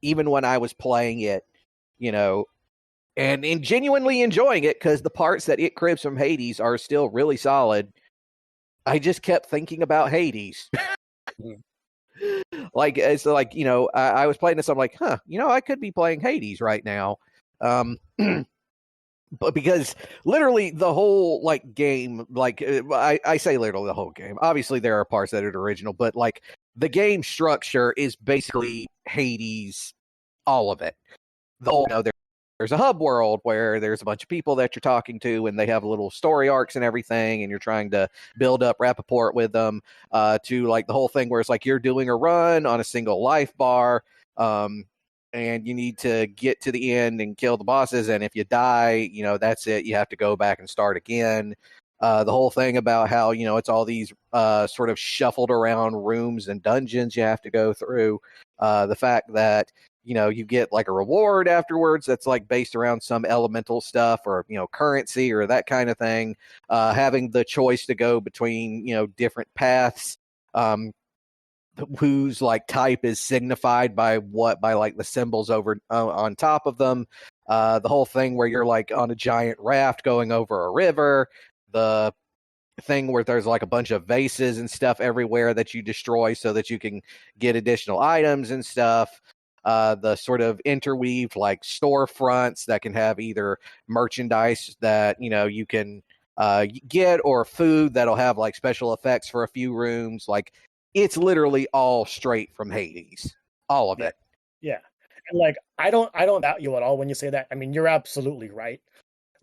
even when I was playing it, you know, and genuinely enjoying it, because the parts that it cribs from Hades are still really solid, I just kept thinking about Hades. Like, it's like, you know, I was playing this, I'm like, you know, I could be playing Hades right now. But because literally the whole like game, like I say literally the whole game. Obviously there are parts that are original, but like the game structure is basically Hades, all of it. The whole, there's a hub world where there's a bunch of people that you're talking to, and they have little story arcs and everything, and you're trying to build up rapport with them. To like the whole thing where it's like you're doing a run on a single life bar. And you need to get to the end and kill the bosses. And if you die, that's it. You have to go back and start again. The whole thing about how, it's all these sort of shuffled around rooms and dungeons you have to go through. The fact that, you get like a reward afterwards that's like based around some elemental stuff or, currency or that kind of thing. Having the choice to go between, different paths. Whose like type is signified by like the symbols over on top of them. The whole thing where you're like on a giant raft going over a river. The thing where there's like a bunch of vases and stuff everywhere that you destroy so that you can get additional items and stuff. The sort of interweaved like storefronts that can have either merchandise that you can get or food that'll have like special effects for a few rooms. Like it's literally all straight from Hades, all of it. Yeah, and like I don't doubt you at all when you say that. I mean, you're absolutely right.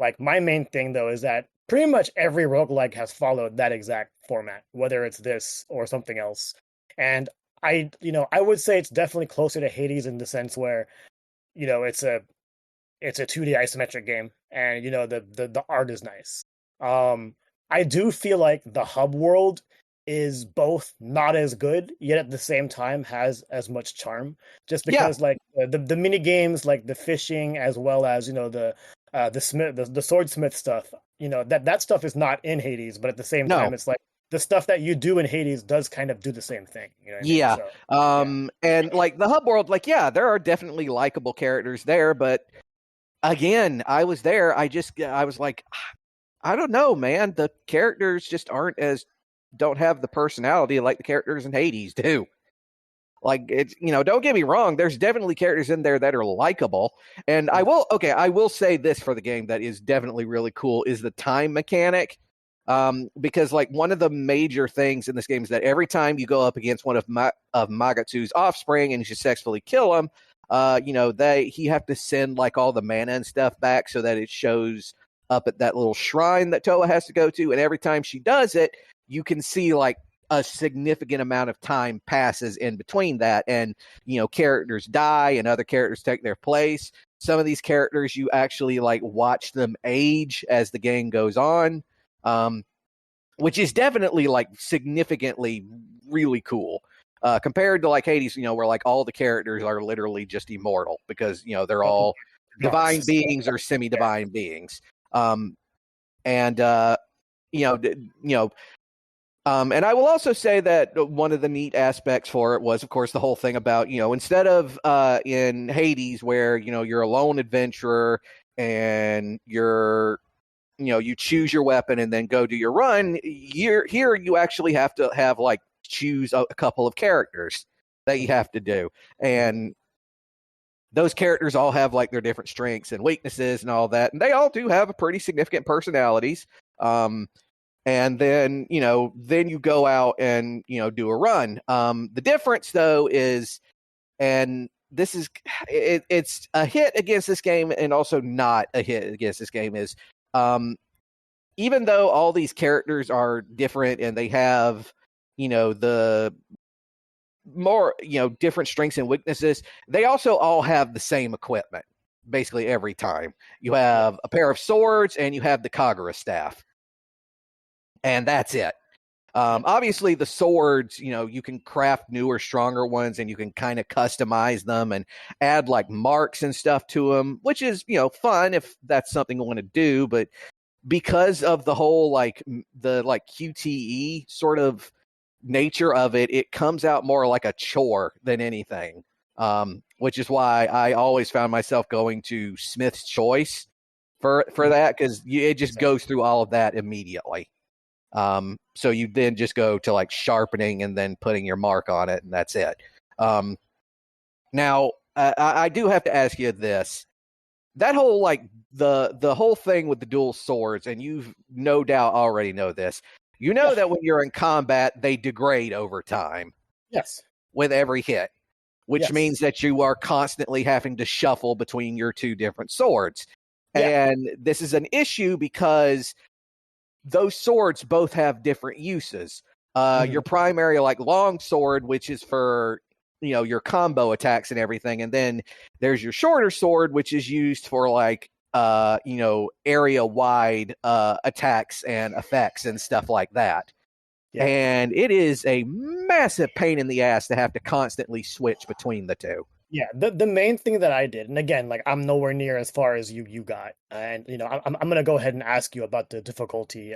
Like my main thing though is that pretty much every roguelike has followed that exact format, whether it's this or something else. And I would say it's definitely closer to Hades in the sense where, it's a 2D isometric game, and the art is nice. I do feel like the hub world is both not as good, yet at the same time has as much charm. Just because like the mini games, like the fishing, as well as the swordsmith stuff, that stuff is not in Hades, but at the same time, it's like the stuff that you do in Hades does kind of do the same thing. You know what I mean? So, and like the hub world, like there are definitely likable characters there, but again, I was there. I was like, I don't know, man. The characters just don't have the personality like the characters in Hades do. Like it's, don't get me wrong. There's definitely characters in there that are likable. And I will say this for the game that is definitely really cool is the time mechanic. Because like one of the major things in this game is that every time you go up against one of Magatsu's offspring and you successfully kill him, he have to send like all the mana and stuff back so that it shows up at that little shrine that Towa has to go to. And every time she does it, you can see like a significant amount of time passes in between that. And, characters die and other characters take their place. Some of these characters, you actually like watch them age as the game goes on, which is definitely like significantly really cool. Compared to like Hades, where like all the characters are literally just immortal because, they're all divine beings or semi-divine beings. And I will also say that one of the neat aspects for it was, of course, the whole thing about, instead of in Hades where, you're a lone adventurer and you choose your weapon and then go do your run, here you actually have to have like choose a couple of characters that you have to do. And those characters all have like their different strengths and weaknesses and all that. And they all do have a pretty significant personalities. And then, then you go out and, do a run. The difference, though, is, and this is, it's a hit against this game and also not a hit against this game is, even though all these characters are different and they have, the more, different strengths and weaknesses, they also all have the same equipment, basically every time. You have a pair of swords and you have the Kagura staff. And that's it. Obviously, the swords, you can craft newer, stronger ones, and you can kind of customize them and add like marks and stuff to them, which is, fun if that's something you want to do. But because of the whole like the like QTE sort of nature of it, it comes out more like a chore than anything. Which is why I always found myself going to Smith's Choice for that because it just goes through all of that immediately. So you then just go to like sharpening and then putting your mark on it, and that's it. Now, I do have to ask you this. that whole like the whole thing with the dual swords, and you've no doubt already know this. You know that when you're in combat, they degrade over time. Yes. With every hit, which means that you are constantly having to shuffle between your two different swords. Yeah. And this is an issue because those swords both have different uses. Your primary, like long sword, which is for, you know, your combo attacks and everything. And then there's your shorter sword, which is used for like, you know, area wide attacks and effects and stuff like that. Yeah. And it is a massive pain in the ass to have to constantly switch between the two. Yeah, the main thing that I did, and again, like I'm nowhere near as far as you got, and you know, I'm gonna go ahead and ask you about the difficulty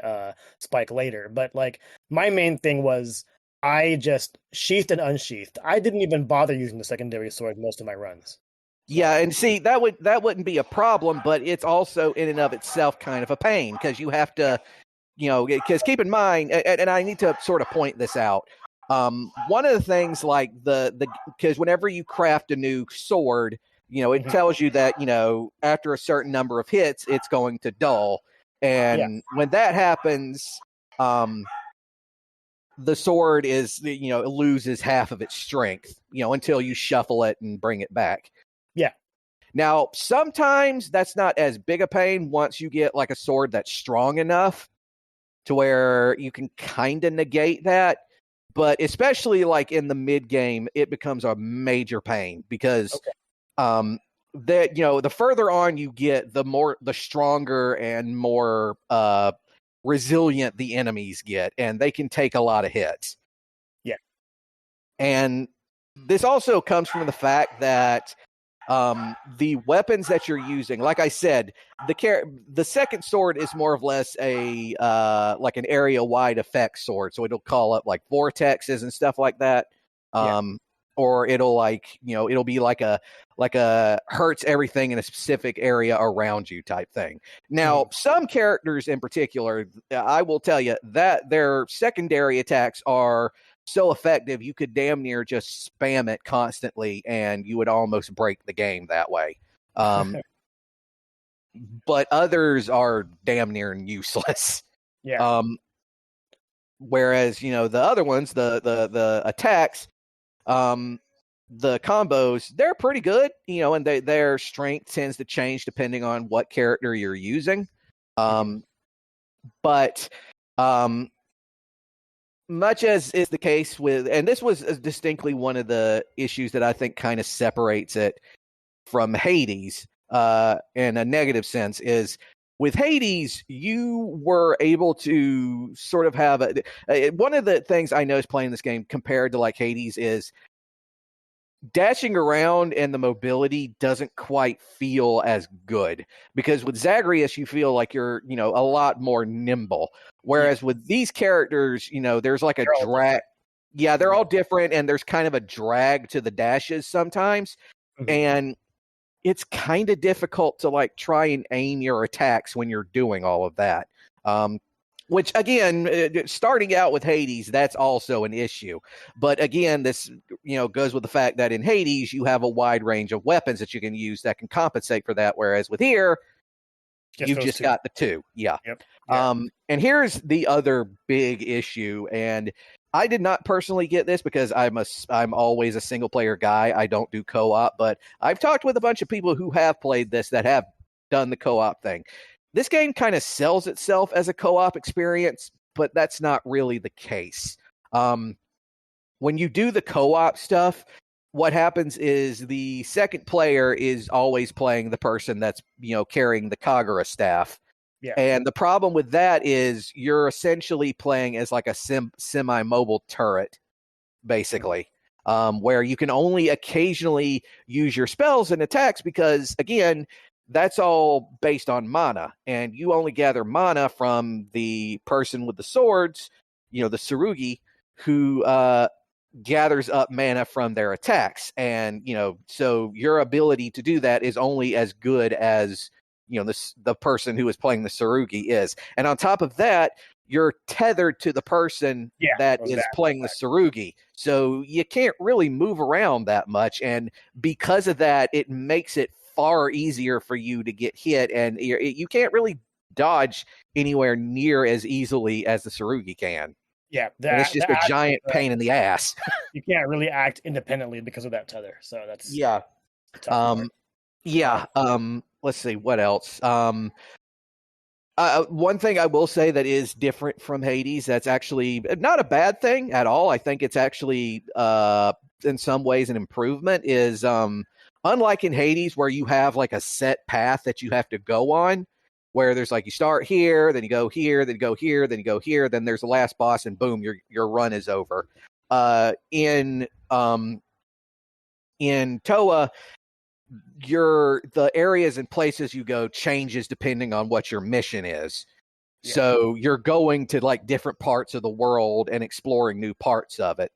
spike later. But like my main thing was I just sheathed and unsheathed. I didn't even bother using the secondary sword most of my runs. Yeah, and see that wouldn't be a problem, but it's also in and of itself kind of a pain because you have to, you know, because keep in mind, and I need to sort of point this out. One of the things like because whenever you craft a new sword, you know, it tells you that, you know, after a certain number of hits, it's going to dull. And when that happens, the sword is, you know, it loses half of its strength, you know, until you shuffle it and bring it back. Yeah. Now, sometimes that's not as big a pain once you get like a sword that's strong enough to where you can kind of negate that. But especially like in the mid game, it becomes a major pain because that, you know, the further on you get, the stronger and more resilient the enemies get, and they can take a lot of hits. Yeah. And this also comes from the fact that the weapons that you're using, like I said, the second sword is more or less a like an area wide effect sword, so it'll call up like vortexes and stuff like that. Or it'll like, you know, it'll be like a hurts everything in a specific area around you type thing. Now, some characters in particular, I will tell you that their secondary attacks are so effective you could damn near just spam it constantly and you would almost break the game that way. But others are damn near useless. Yeah. Whereas, you know, the other ones, the attacks, the combos, they're pretty good, you know, and their strength tends to change depending on what character you're using. But much as is the case with, and this was distinctly one of the issues that I think kind of separates it from Hades in a negative sense, is with Hades, you were able to sort of have one of the things I noticed playing this game compared to like Hades is dashing around and the mobility doesn't quite feel as good, because with Zagreus you feel like you're, you know, a lot more nimble, whereas with these characters, you know, there's like a drag. Yeah, they're all different, and there's kind of a drag to the dashes sometimes, and it's kind of difficult to like try and aim your attacks when you're doing all of that. Which, again, starting out with Hades, that's also an issue. But again, this, you know, goes with the fact that in Hades, you have a wide range of weapons that you can use that can compensate for that. Whereas with here, you've just got the two. Yeah. Yep. And here's the other big issue. And I did not personally get this because I'm always a single player guy. I don't do co-op, but I've talked with a bunch of people who have played this that have done the co-op thing. This game kind of sells itself as a co-op experience, but that's not really the case. When you do the co-op stuff, what happens is the second player is always playing the person that's, you know, carrying the Kagura staff. Yeah. And the problem with that is you're essentially playing as like a semi-mobile turret, basically, where you can only occasionally use your spells and attacks because, again, that's all based on mana, and you only gather mana from the person with the swords, you know, the Tsurugi, who gathers up mana from their attacks. And, you know, so your ability to do that is only as good as, you know, the person who is playing the Tsurugi is. And on top of that, you're tethered to the person that is playing the Tsurugi. So you can't really move around that much. And because of that, it makes it far easier for you to get hit, and you can't really dodge anywhere near as easily as the Tsurugi can. Yeah, and it's just a giant pain in the ass. You can't really act independently because of that tether. So that's yeah. Let's see what else. One thing I will say that is different from Hades, that's actually not a bad thing at all. I think it's actually, in some ways, an improvement, is unlike in Hades, where you have like a set path that you have to go on, where there's like you start here, then you go here, then you go here, then you go here, then there's the last boss, and boom, your run is over. In Towa, the areas and places you go changes depending on what your mission is. Yeah. So you're going to like different parts of the world and exploring new parts of it,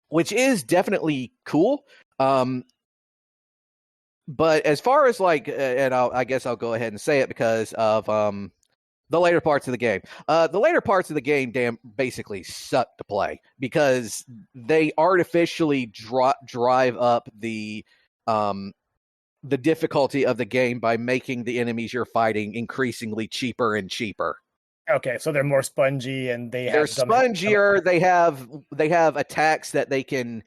which is definitely cool. But as far as like, and I guess I'll go ahead and say it because of the later parts of the game. The later parts of the game basically suck to play because they artificially drive up the difficulty of the game by making the enemies you're fighting increasingly cheaper and cheaper. Okay, so they're more spongy and they're spongier. They have attacks that they can,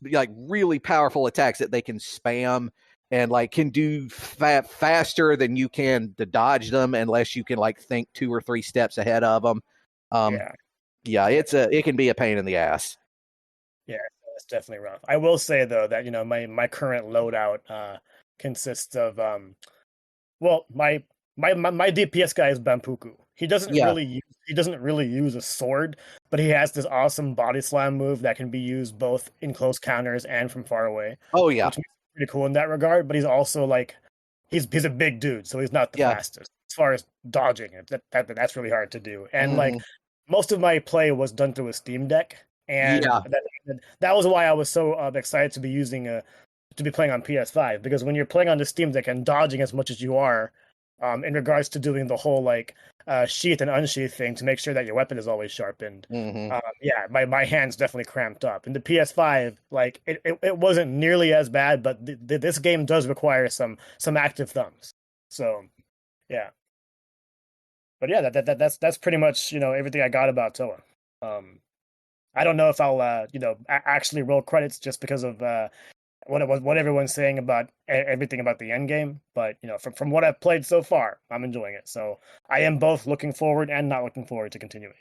like really powerful attacks that they can spam. And like can do faster than you can to dodge them, unless you can like think 2 or 3 steps ahead of them. It can be a pain in the ass. Yeah, it's definitely rough. I will say though that my current loadout consists of my DPS guy is Bampuku. He doesn't really use a sword, but he has this awesome body slam move that can be used both in close counters and from far away. Oh yeah. Which pretty cool in that regard, but he's also like he's a big dude, so he's not the fastest as far as dodging. That's really hard to do, and like most of my play was done through a Steam Deck, and that was why I was so excited to be playing on PS5, because when you're playing on the Steam Deck and dodging as much as you are, in regards to doing the whole like sheath and unsheath thing to make sure that your weapon is always sharpened. My hands definitely cramped up. In the PS5, like it wasn't nearly as bad, but this game does require some active thumbs. So yeah, but yeah, that's pretty much everything I got about Towa. I don't know if I'll actually roll credits just because of what everyone's saying about everything about the end game, but from what I've played so far, I'm enjoying it. So I am both looking forward and not looking forward to continuing.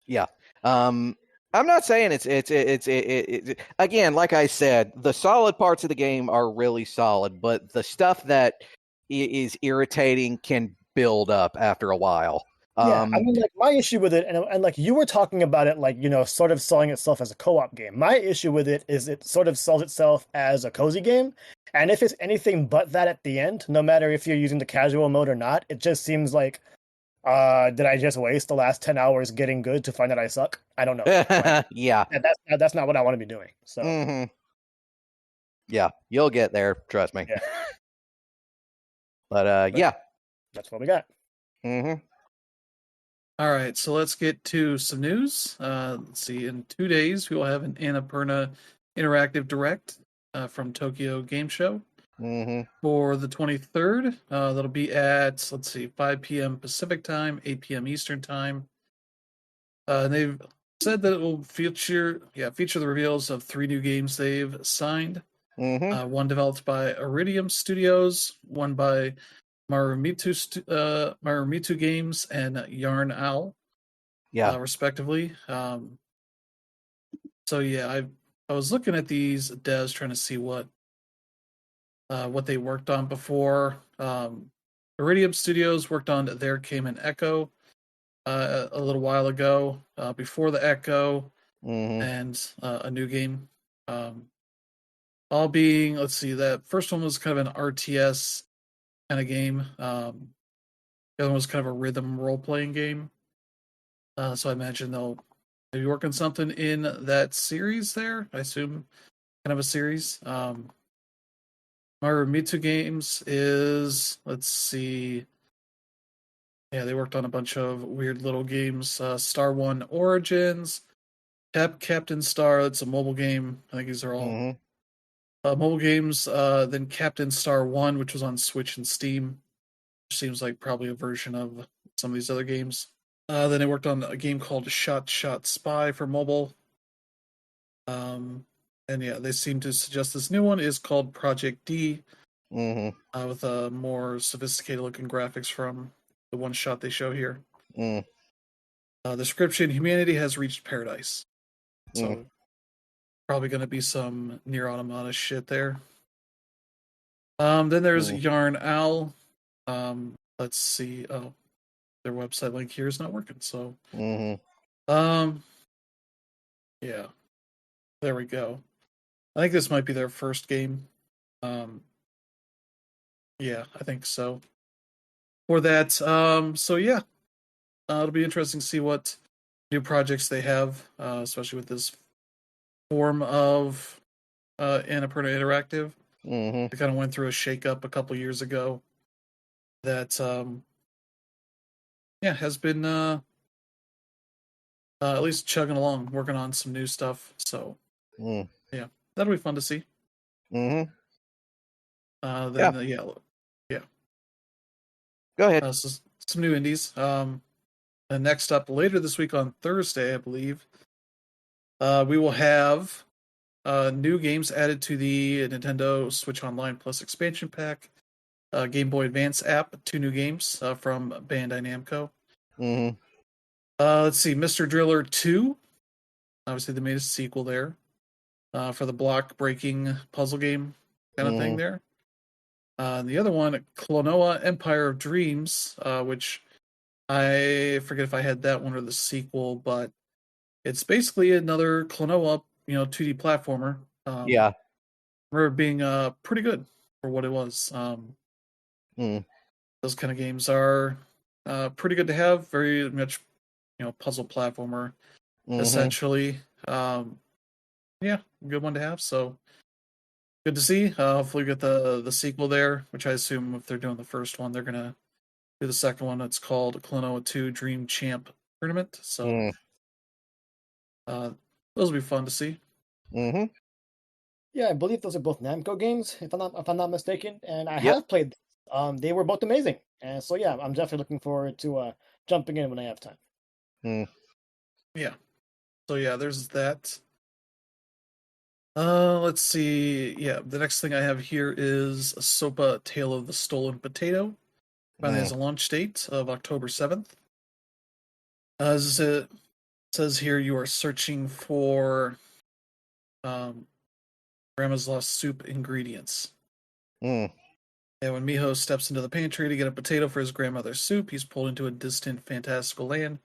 Yeah. I'm not saying it's again, like I said, the solid parts of the game are really solid, but the stuff that is irritating can build up after a while. I mean, like my issue with it, and like you were talking about it, like sort of selling itself as a co-op game. My issue with it is it sort of sells itself as a cozy game, and if it's anything but that at the end, no matter if you're using the casual mode or not, it just seems like, did I just waste the last 10 hours getting good to find that I suck? I don't know. Yeah, that's not what I want to be doing. So, yeah, you'll get there. Trust me. Yeah. But yeah, that's what we got. All right, so let's get to some news. Let's see. In 2 days, we will have an Annapurna Interactive Direct from Tokyo Game Show for the 23rd. That'll be at 5 p.m. Pacific time, 8 p.m. Eastern time. And they've said that it will feature the reveals of 3 new games they've signed. One developed by Iridium Studios, one by Marimitu Games and Yarn Owl, respectively. So yeah, I was looking at these devs trying to see what they worked on before. Iridium Studios worked on There Came an Echo a little while ago, before the Echo, and a new game. All being, that first one was kind of an RTS kind of game. The other one was kind of a rhythm role-playing game. So I imagine they'll maybe work on something in that series there. I assume kind of a series. Marimitu Games is, they worked on a bunch of weird little games. Star One Origins, Captain Star. That's a mobile game. I think these are all mobile games. Then Captain Star 1, which was on Switch and Steam. Which seems like probably a version of some of these other games. Then they worked on a game called Shot Spy for mobile. And yeah, they seem to suggest this new one is called Project D, with more sophisticated looking graphics from the one shot they show here. Description: humanity has reached paradise. So probably going to be some Nier Automata shit there. Then there's Yarn Owl. Let's see. Oh, their website link here is not working. So, yeah, there we go. I think this might be their first game. Yeah, I think so. For that, so yeah, it'll be interesting to see what new projects they have, especially with this form of Annapurna Interactive. They kind of went through a shakeup a couple years ago that, has been at least chugging along, working on some new stuff. So, yeah, that'll be fun to see. Yeah. Go ahead. So some new indies. And next up, later this week on Thursday, I believe, we will have new games added to the Nintendo Switch Online Plus expansion pack. Game Boy Advance app, 2 new games from Bandai Namco. Let's see, Mr. Driller 2. Obviously, they made a sequel there for the block-breaking puzzle game kind of thing there. The other one, Klonoa Empire of Dreams, which I forget if I had that one or the sequel, but it's basically another Klonoa, 2D platformer. Yeah. Remember it being pretty good for what it was. Those kind of games are pretty good to have. Very much, puzzle platformer, essentially. Yeah, good one to have. So good to see. Hopefully, we get the sequel there, which I assume if they're doing the first one, they're gonna do the second one. It's called Klonoa 2 Dream Champ Tournament. So those will be fun to see. Yeah, I believe those are both Namco games, if I'm not mistaken, and I have played. They were both amazing, and so yeah, I'm definitely looking forward to jumping in when I have time. Yeah. So yeah, there's that. Let's see. Yeah, the next thing I have here is Ahsoka: Tale of the Stolen Potato. Finally has a launch date of October 7th. As it says here, you are searching for Grandma's lost soup ingredients. And when Miho steps into the pantry to get a potato for his grandmother's soup, he's pulled into a distant, fantastical land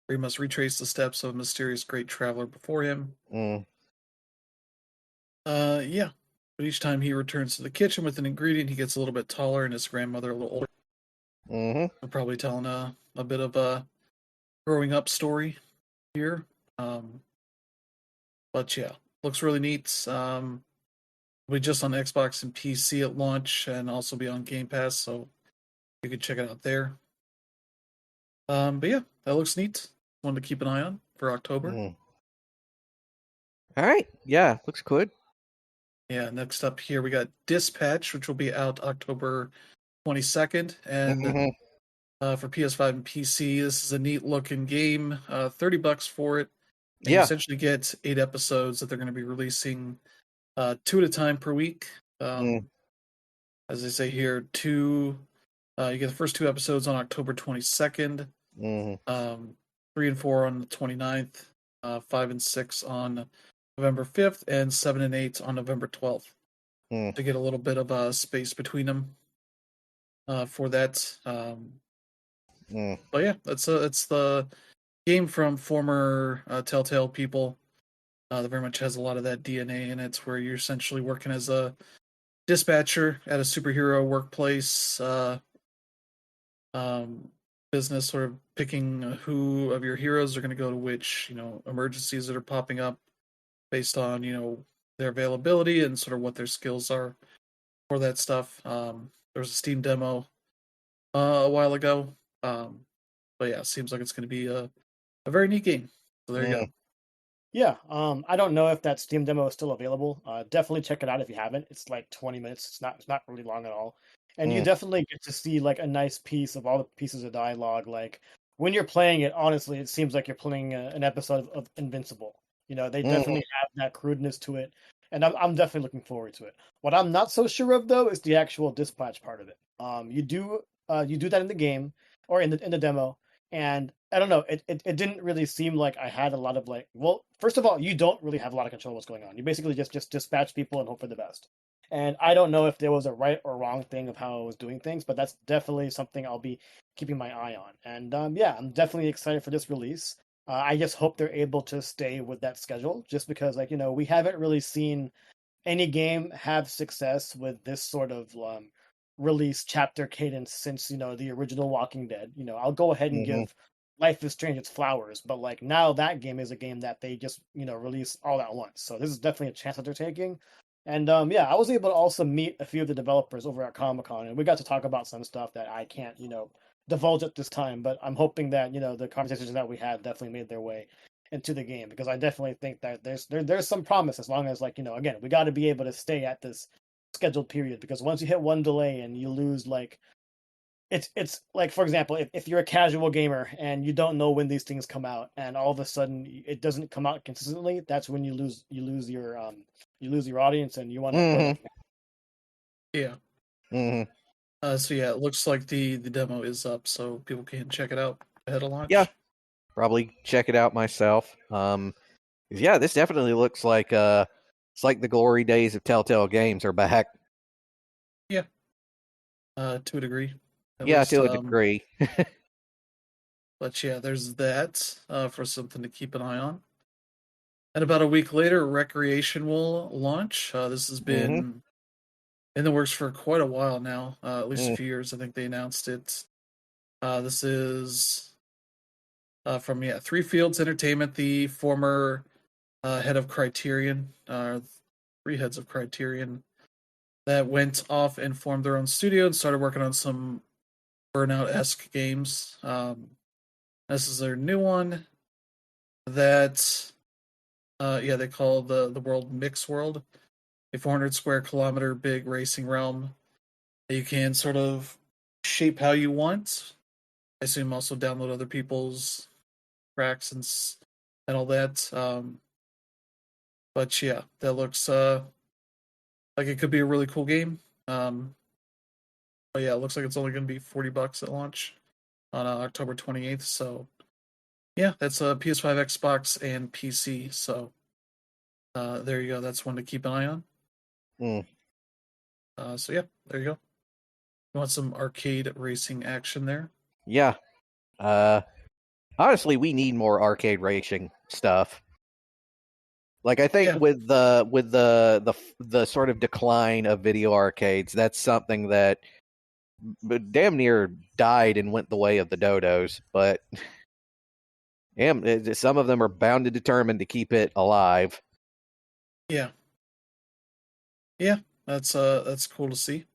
where he must retrace the steps of a mysterious great traveler before him. Yeah. But each time he returns to the kitchen with an ingredient, he gets a little bit taller and his grandmother a little older. I'm probably telling a bit of a growing up story here. But yeah, looks really neat. Will be just on Xbox and PC at launch and also be on Game Pass, so you can check it out there. But yeah, that looks neat. One to keep an eye on for October. All right. Yeah, looks good. Yeah, next up here we got Dispatch, which will be out October 22nd. And for PS5 and PC, this is a neat looking game. $30 for it. And you essentially get 8 episodes that they're going to be releasing 2 at a time per week. As they say here, you get the first 2 episodes on October 22nd, 3 and 4 on the 29th, 5 and 6 on November 5th, and 7 and 8 on November 12th. To get a little bit of space between them for that. But yeah, it's the game from former Telltale people. That very much has a lot of that DNA in it, where you're essentially working as a dispatcher at a superhero workplace business, sort of picking who of your heroes are going to go to which emergencies that are popping up based on their availability and sort of what their skills are for that stuff. There was a Steam demo a while ago, but yeah, it seems like it's going to be a very neat game. So there you go. Yeah, I don't know if that Steam demo is still available. Definitely check it out if you haven't. It's like 20 minutes. It's not really long at all. And you Mm. definitely get to see like a nice piece of all the pieces of dialogue. Like when you're playing it, honestly, it seems like you're playing an episode of Invincible. You know, they Mm-hmm. definitely have that crudeness to it, and I'm definitely looking forward to it. What I'm not so sure of though is the actual dispatch part of it. You do that in the game or in the demo, and I don't know, it didn't really seem like I had a lot of like, well, first of all, you don't really have a lot of control of what's going on. You basically just dispatch people and hope for the best. And I don't know if there was a right or wrong thing of how I was doing things, but that's definitely something I'll be keeping my eye on. And yeah, I'm definitely excited for this release. I just hope they're able to stay with that schedule, just because, like, we haven't really seen any game have success with this sort of release chapter cadence since the original Walking Dead. I'll go ahead and Mm-hmm. give Life is Strange its flowers, but like now that game is a game that they just release all at once. So this is definitely a chance that they're taking. And yeah, I was able to also meet a few of the developers over at Comic-Con, and we got to talk about some stuff that I can't divulge at this time. But I'm hoping that the conversations that we had definitely made their way into the game, because I definitely think that there's some promise, as long as, like, again, we got to be able to stay at this scheduled period, because once you hit one delay and you lose, like, it's like, for example, if you're a casual gamer and you don't know when these things come out, and all of a sudden it doesn't come out consistently, that's when you lose your audience, and you want to grow. Mm-hmm. Yeah. Mm-hmm. So yeah, it looks like the demo is up, so people can check it out ahead of launch. Yeah, probably check it out myself. Yeah, this definitely looks like it's like the glory days of Telltale Games are back. Yeah. To a degree. At Yeah, least, to a degree. but yeah, there's that for something to keep an eye on. And about a week later, Recreation will launch. This has been in the works for quite a while now, at least a few years. I think they announced it. This is from Three Fields Entertainment, the former head of Criterion, three heads of Criterion, that went off and formed their own studio and started working on some Burnout-esque games. This is their new one that, they call the world Mix World, a 400 square kilometer big racing realm that you can sort of shape how you want. I assume also download other people's tracks and all that. But yeah, that looks like it could be a really cool game. But yeah, it looks like it's only going to be $40 at launch on October 28th. So yeah, that's a PS5, Xbox, and PC. So there you go. That's one to keep an eye on. So yeah, there you go. You want some arcade racing action there? Yeah. Honestly, we need more arcade racing stuff. Like, I think with the sort of decline of video arcades, that's something that damn near died and went the way of the dodos. But some of them are bound and determined to keep it alive. Yeah, that's cool to see.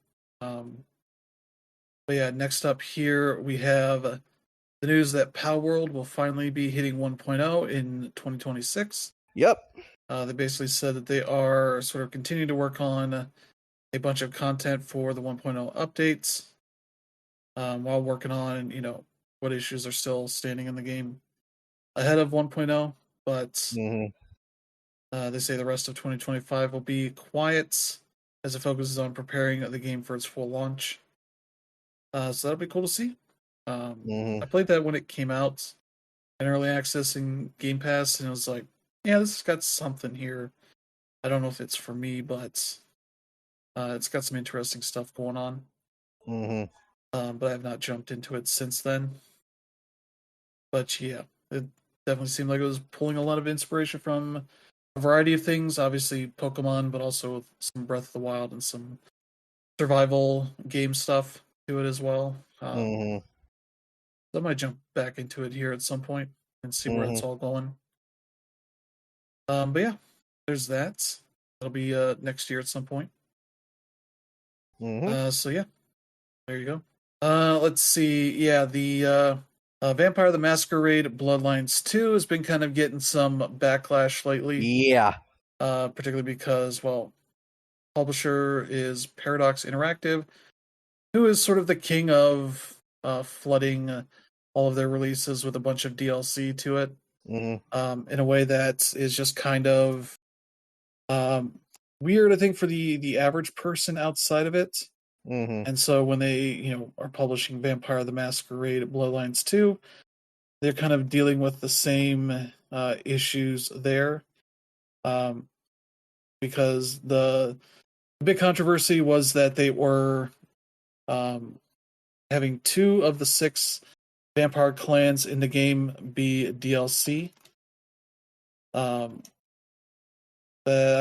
But yeah, next up here we have the news that Power World will finally be hitting 1.0 in 2026. Yep. They basically said that they are sort of continuing to work on a bunch of content for the 1.0 updates, while working on, what issues are still standing in the game ahead of 1.0. But they say the rest of 2025 will be quiet as it focuses on preparing the game for its full launch. So that'll be cool to see. I played that when it came out in early access and Game Pass, and it was like, yeah, this has got something here. I don't know if it's for me, but it's got some interesting stuff going on. But I have not jumped into it since then. But yeah, it definitely seemed like it was pulling a lot of inspiration from a variety of things. Obviously, Pokemon, but also some Breath of the Wild and some survival game stuff to it as well. So I might jump back into it here at some point and see where it's all going. But yeah, there's that. That'll be next year at some point. So yeah, there you go. Let's see. Yeah, the Vampire the Masquerade Bloodlines 2 has been kind of getting some backlash lately. Yeah. Particularly because, well, publisher is Paradox Interactive, who is sort of the king of flooding all of their releases with a bunch of DLC to it, in a way that is just kind of weird, I think, for the average person outside of it. And so when they, are publishing Vampire the Masquerade Bloodlines 2, they're kind of dealing with the same issues there. Because the big controversy was that they were having 2 of the 6 vampire clans in the game be DLC. I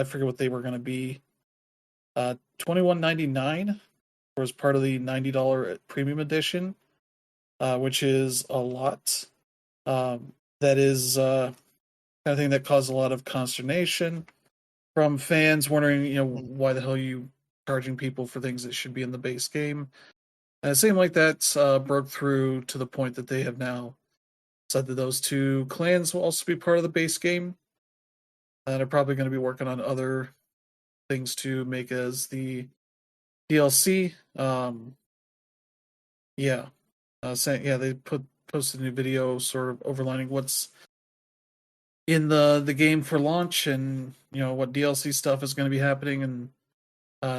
forget what they were going to be. $21.99 was part of the $90 premium edition, which is a lot. That is kind of thing that caused a lot of consternation from fans, wondering, why the hell are you charging people for things that should be in the base game? And it seemed like that broke through to the point that they have now said that those 2 clans will also be part of the base game. And they're probably going to be working on other things to make as the DLC. They posted a new video sort of overlining what's in the game for launch and what DLC stuff is going to be happening. And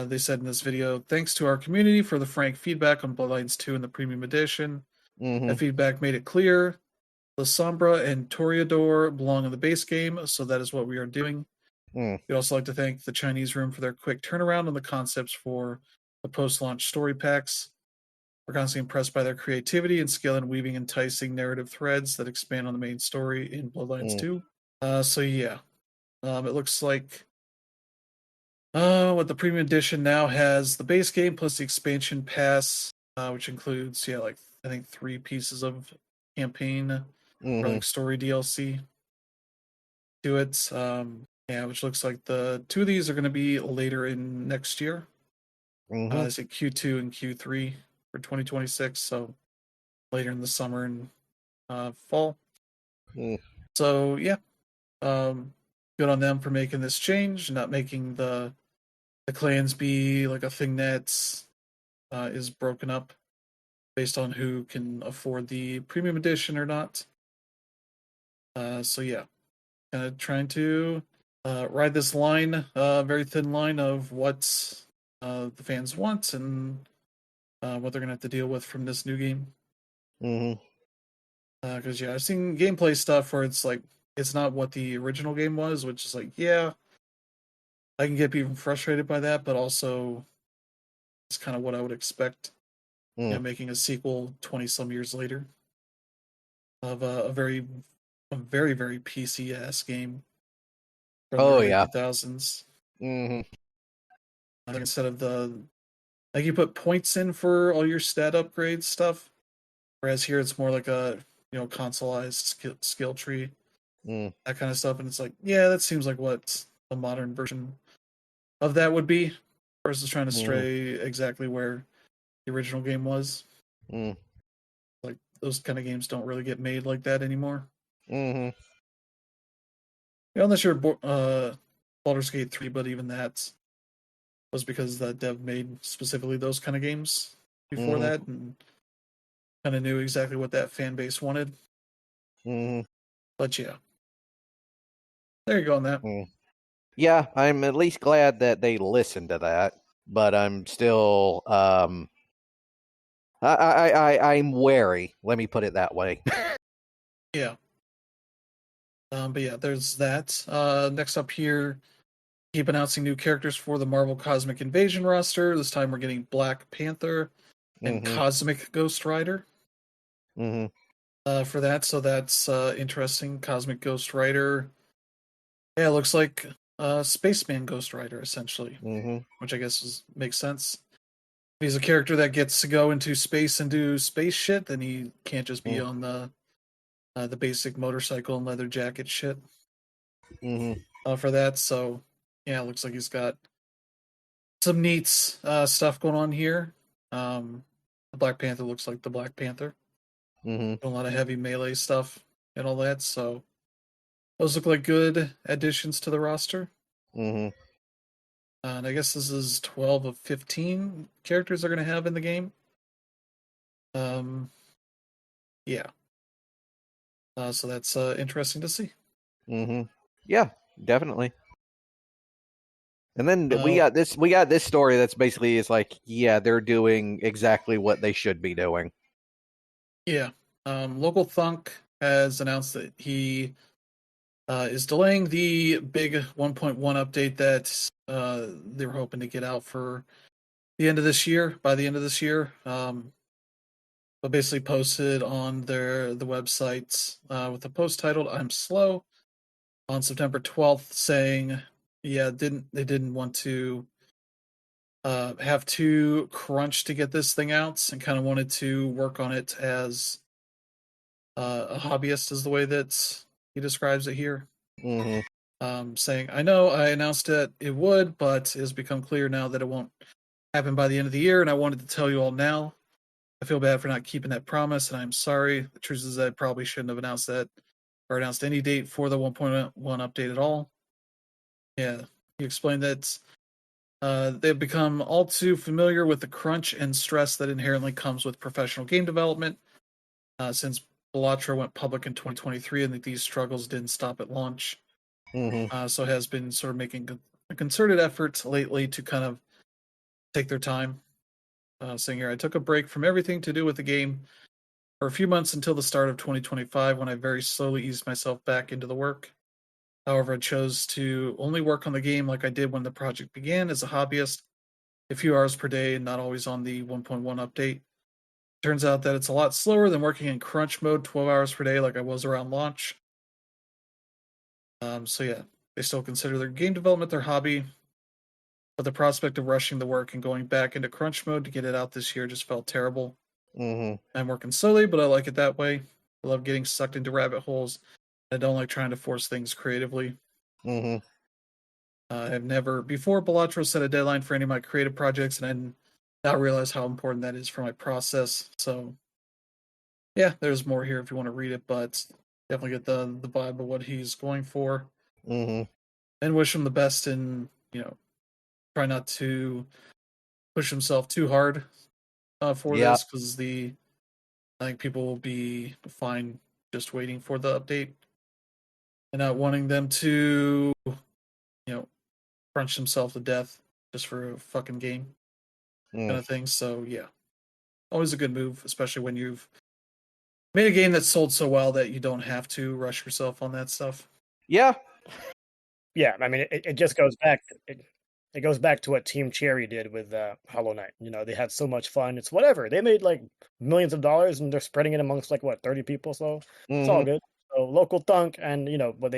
they said in this video, thanks to our community for the frank feedback on Bloodlines 2 in the premium edition. That feedback made it clear the Sombra and Toreador belong in the base game, so that is what we are doing. We'd also like to thank the Chinese room for their quick turnaround on the concepts for the post-launch story packs. We're constantly impressed by their creativity and skill in weaving enticing narrative threads that expand on the main story in Bloodlines 2. It looks like what the premium edition now has the base game plus the expansion pass, which includes I think 3 pieces of campaign or like story DLC to it. Which looks like the 2 of these are going to be later in next year. They say Q2 and Q3 for 2026, so later in the summer and fall. So good on them for making this change, not making the clans be like a thing that is broken up based on who can afford the premium edition or not. Kind of trying to ride this line, very thin line of what the fans want and what they're going to have to deal with from this new game. Because I've seen gameplay stuff where it's like, it's not what the original game was, which is like, I can get people frustrated by that, but also it's kind of what I would expect. Making a sequel 20 some years later of a very, very PC ass game from the early 2000s. Instead of you put points in for all your stat upgrades stuff, whereas here it's more like a consoleized skill tree, that kind of stuff, and it's like, that seems like what a modern version of that would be, versus trying to stray exactly where the original game was. Like those kind of games don't really get made like that anymore. Unless you're Baldur's Gate 3, but even that was because the dev made specifically those kind of games before that and kind of knew exactly what that fan base wanted. But there you go on that. Yeah, I'm at least glad that they listened to that, but I'm still I'm wary. Let me put it that way. But there's that. Next up here, keep announcing new characters for the Marvel Cosmic Invasion roster. This time we're getting Black Panther and Cosmic Ghost Rider. For that, so that's interesting. Cosmic Ghost Rider. It looks like Spaceman Ghost Rider, essentially, which I guess makes sense. If he's a character that gets to go into space and do space shit, then he can't just be on the basic motorcycle and leather jacket shit. For that, so it looks like he's got some neat stuff going on here. The Black Panther looks like the Black Panther. a lot of heavy melee stuff and all that. So those look like good additions to the roster. And I guess this is 12 of 15 characters they're going to have in the game. Yeah. So that's interesting to see. Yeah, definitely. And then we got this story that's basically is like, yeah, they're doing exactly what they should be doing. Yeah. Local Thunk has announced that he is delaying the big 1.1 update that they were hoping to get out for the end of this year, by the end of this year. But basically posted on the website with a post titled "I'm slow" on September 12th, saying, "Yeah, they didn't want to have to crunch to get this thing out, and kind of wanted to work on it as a hobbyist," is the way that he describes it here. Saying, "I know I announced it would, but it has become clear now that it won't happen by the end of the year, and I wanted to tell you all now. I feel bad for not keeping that promise, and I'm sorry. The truth is that I probably shouldn't have announced that or announced any date for the 1.1 update at all." Yeah, he explained that they've become all too familiar with the crunch and stress that inherently comes with professional game development. Since Bellatra went public in 2023, and that these struggles didn't stop at launch. So it has been sort of making a concerted effort lately to kind of take their time. Saying here, I took a break from everything to do with the game for a few months until the start of 2025, when I very slowly eased myself back into the work. However, I chose to only work on the game like I did when the project began as a hobbyist, a few hours per day, and not always on the 1.1 update. Turns out that it's a lot slower than working in crunch mode 12 hours per day like I was around launch. So yeah, they still consider their game development their hobby, but the prospect of rushing the work and going back into crunch mode to get it out this year just felt terrible. I'm working slowly, but I like it that way. I love getting sucked into rabbit holes. I don't like trying to force things creatively. I've never before Bellatra set a deadline for any of my creative projects, and I didn't now realize how important that is for my process. So yeah, there's more here if you want to read it, but definitely get the vibe of what he's going for. And wish him the best, and try not to push himself too hard for this, because I think people will be fine just waiting for the update and not wanting them to crunch themselves to death just for a fucking game kind of thing. So yeah, always a good move, especially when you've made a game that's sold so well that you don't have to rush yourself on that stuff. Yeah. I mean, it just goes back. It goes back to what Team Cherry did with Hollow Knight. They had so much fun. It's whatever. They made like millions of dollars, and they're spreading it amongst like 30 people. So it's all good. So local Thunk, and what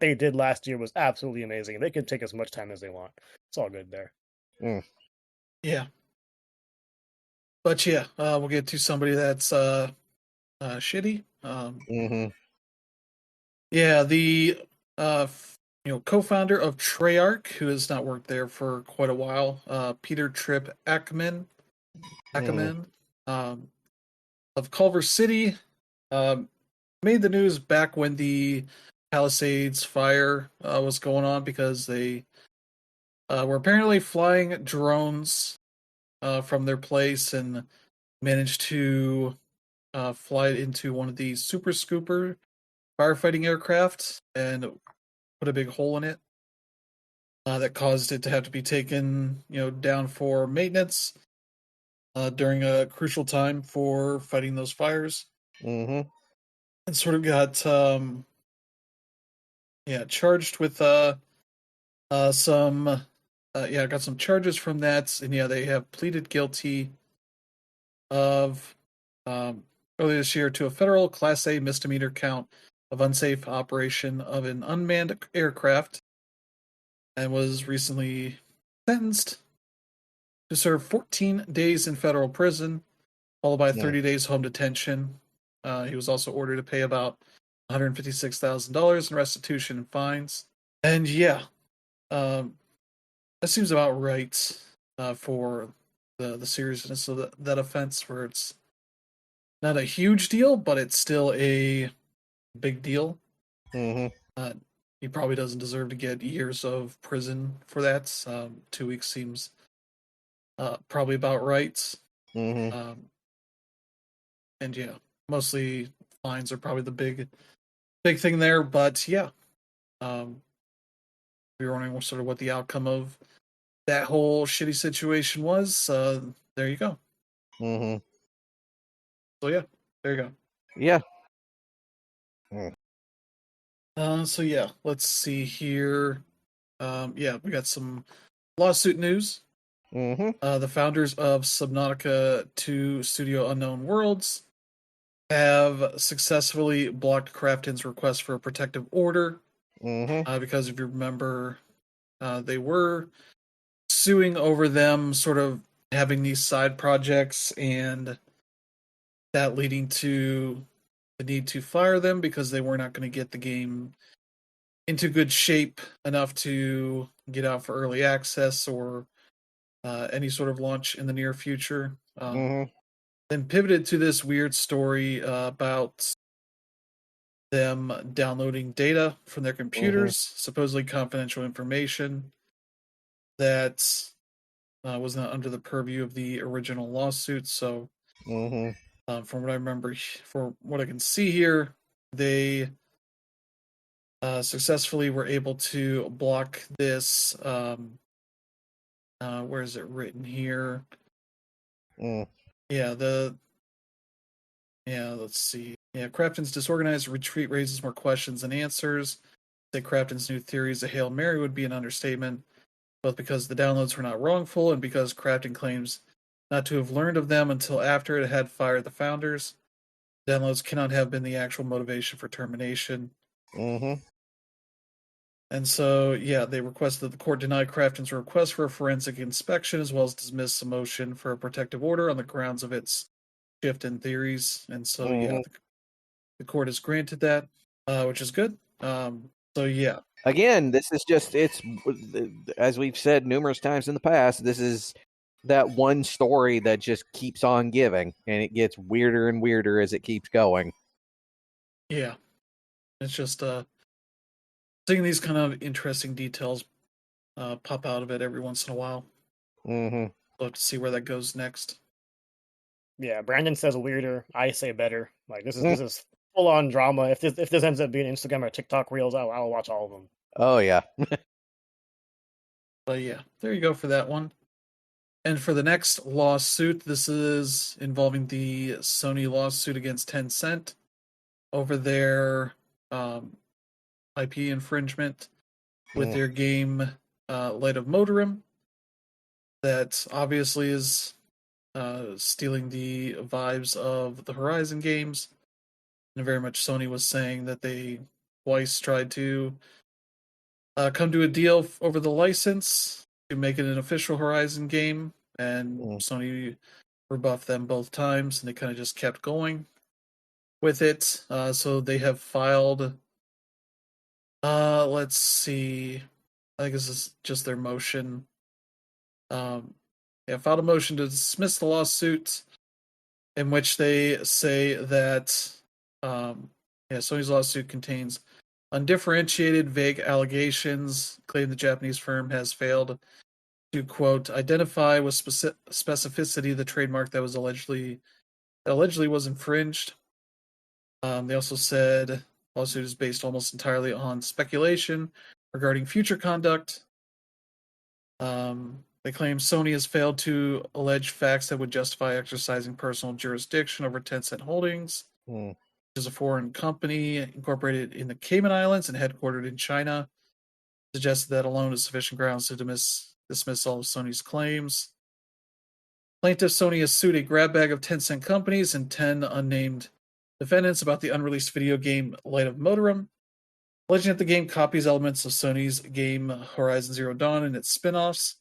they did last year was absolutely amazing. They can take as much time as they want. It's all good there. Yeah. But yeah, we'll get to somebody that's shitty. Yeah, the co-founder of Treyarch, who has not worked there for quite a while, Peter Tripp Ackerman, of Culver City, made the news back when the Palisades fire was going on, because they were apparently flying drones from their place and managed to fly it into one of the Super Scooper firefighting aircraft and put a big hole in it that caused it to have to be taken down for maintenance during a crucial time for fighting those fires. And sort of got charged with some got some charges from that, and they have pleaded guilty of earlier this year to a federal Class A misdemeanor count of unsafe operation of an unmanned aircraft, and was recently sentenced to serve 14 days in federal prison, followed by 30 days home detention. He was also ordered to pay about $156,000 in restitution and fines. And that seems about right for the seriousness of that offense, where it's not a huge deal, but it's still a big deal. He probably doesn't deserve to get years of prison for that. 2 weeks seems probably about right. And yeah, mostly fines are probably the big thing there. But yeah, if you're wondering sort of what the outcome of that whole shitty situation was, there you go. So yeah, there you go. Yeah. So yeah, let's see here. Yeah, we got some lawsuit news. The founders of Subnautica 2 Studio Unknown Worlds have successfully blocked Krafton's request for a protective order. Because if you remember, they were suing over them sort of having these side projects and that leading to the need to fire them because they were not going to get the game into good shape enough to get out for early access or any sort of launch in the near future. Then pivoted to this weird story about them downloading data from their computers, supposedly confidential information that was not under the purview of the original lawsuit. So, from what I remember, for what I can see here, they successfully were able to block this. Where is it written here? Let's see. Yeah, Krafton's disorganized retreat raises more questions than answers. Say Krafton's new theories a Hail Mary would be an understatement, both because the downloads were not wrongful and because Krafton claims not to have learned of them until after it had fired the founders. Downloads cannot have been the actual motivation for termination. And so, yeah, they requested that the court deny Krafton's request for a forensic inspection as well as dismiss a motion for a protective order on the grounds of its shift in theories. And so, yeah, the court has granted that, which is good. So, yeah. Again, this is just, it's, as we've said numerous times in the past, this is that one story that just keeps on giving, and it gets weirder and weirder as it keeps going. Yeah. It's just seeing these kind of interesting details pop out of it every once in a while. Love to see where that goes next. Yeah, Brandon says weirder. I say better. Like this is full on drama. If this ends up being Instagram or TikTok reels, I'll watch all of them. Oh yeah. But yeah, there you go for that one. And for the next lawsuit, this is involving the Sony lawsuit against Tencent over their IP infringement with their game Light of Motorim. That obviously is stealing the vibes of the Horizon games. And very much Sony was saying that they twice tried to come to a deal over the license to make it an official Horizon game, and Sony rebuffed them both times, and they kind of just kept going with it. So they have filed, let's see, I think this is just their motion. Filed a motion to dismiss the lawsuit in which they say that Sony's lawsuit contains undifferentiated, vague allegations, claim the Japanese firm has failed to, quote, identify with specificity the trademark that was allegedly was infringed. They also said the lawsuit is based almost entirely on speculation regarding future conduct. They claim Sony has failed to allege facts that would justify exercising personal jurisdiction over Tencent Holdings, which is a foreign company incorporated in the Cayman Islands and headquartered in China. Suggested that alone is sufficient grounds to dismiss all of Sony's claims. Plaintiff Sony has sued a grab bag of Tencent companies and 10 unnamed defendants about the unreleased video game Light of Motorim, alleging that the game copies elements of Sony's game Horizon Zero Dawn and its spin-offs.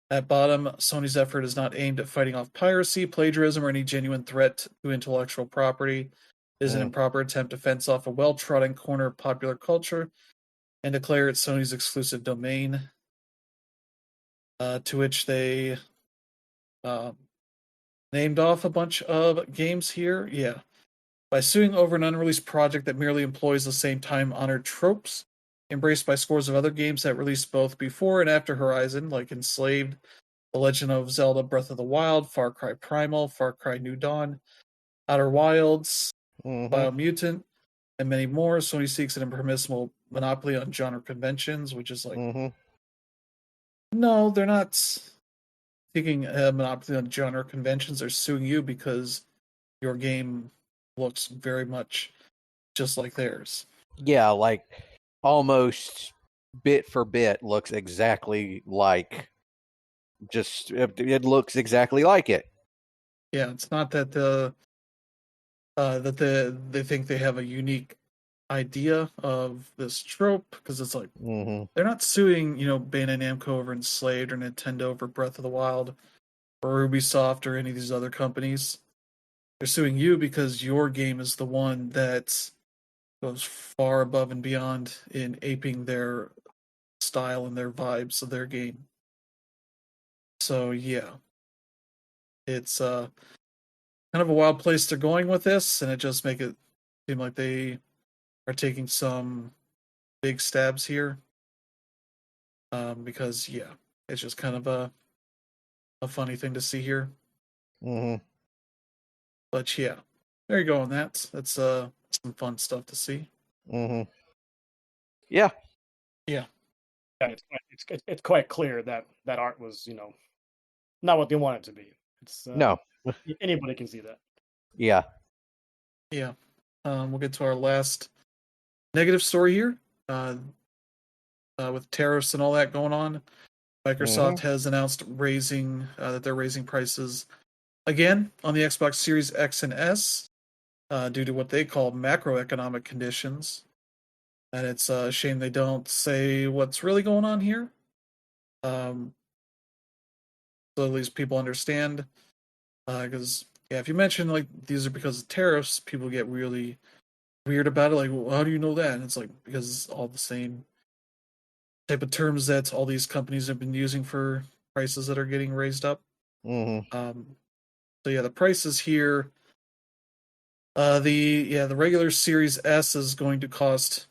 At bottom, Sony's effort is not aimed at fighting off piracy, plagiarism, or any genuine threat to intellectual property. It is an improper attempt to fence off a well-trodden corner of popular culture and declare it Sony's exclusive domain. To which they named off a bunch of games here. Yeah. By suing over an unreleased project that merely employs the same time-honored tropes embraced by scores of other games that released both before and after Horizon, like Enslaved, The Legend of Zelda Breath of the Wild, Far Cry Primal, Far Cry New Dawn, Outer Wilds, Biomutant, and many more. Sony seeks an impermissible monopoly on genre conventions, which is like, no, they're not seeking a monopoly on genre conventions. They're suing you because your game looks very much just like theirs. Yeah, like almost bit for bit looks exactly like. Just it looks exactly like it. Yeah, it's not that they think they have a unique idea of this trope, because it's like they're not suing, Bandai Namco over Enslaved or Nintendo over Breath of the Wild or Ubisoft or any of these other companies. They're suing you because your game is the one that goes far above and beyond in aping their style and their vibes of their game. So yeah, it's kind of a wild place they're going with this, and it just make it seem like they are taking some big stabs here. Because yeah, it's just kind of a funny thing to see here. But yeah, there you go on that. That's some fun stuff to see. Yeah. It's quite clear that art was not what they want it to be. It's no, anybody can see that. Yeah. We'll get to our last negative story here. With tariffs and all that going on, Microsoft has announced that they're raising prices again on the Xbox Series X and S due to what they call macroeconomic conditions. And it's a shame they don't say what's really going on here. So at least people understand. Because, if you mention, like, these are because of tariffs, people get really weird about it. Like, well, how do you know that? And it's like, because it's all the same type of terms that all these companies have been using for prices that are getting raised up. So yeah, the prices here. The regular Series S is going to cost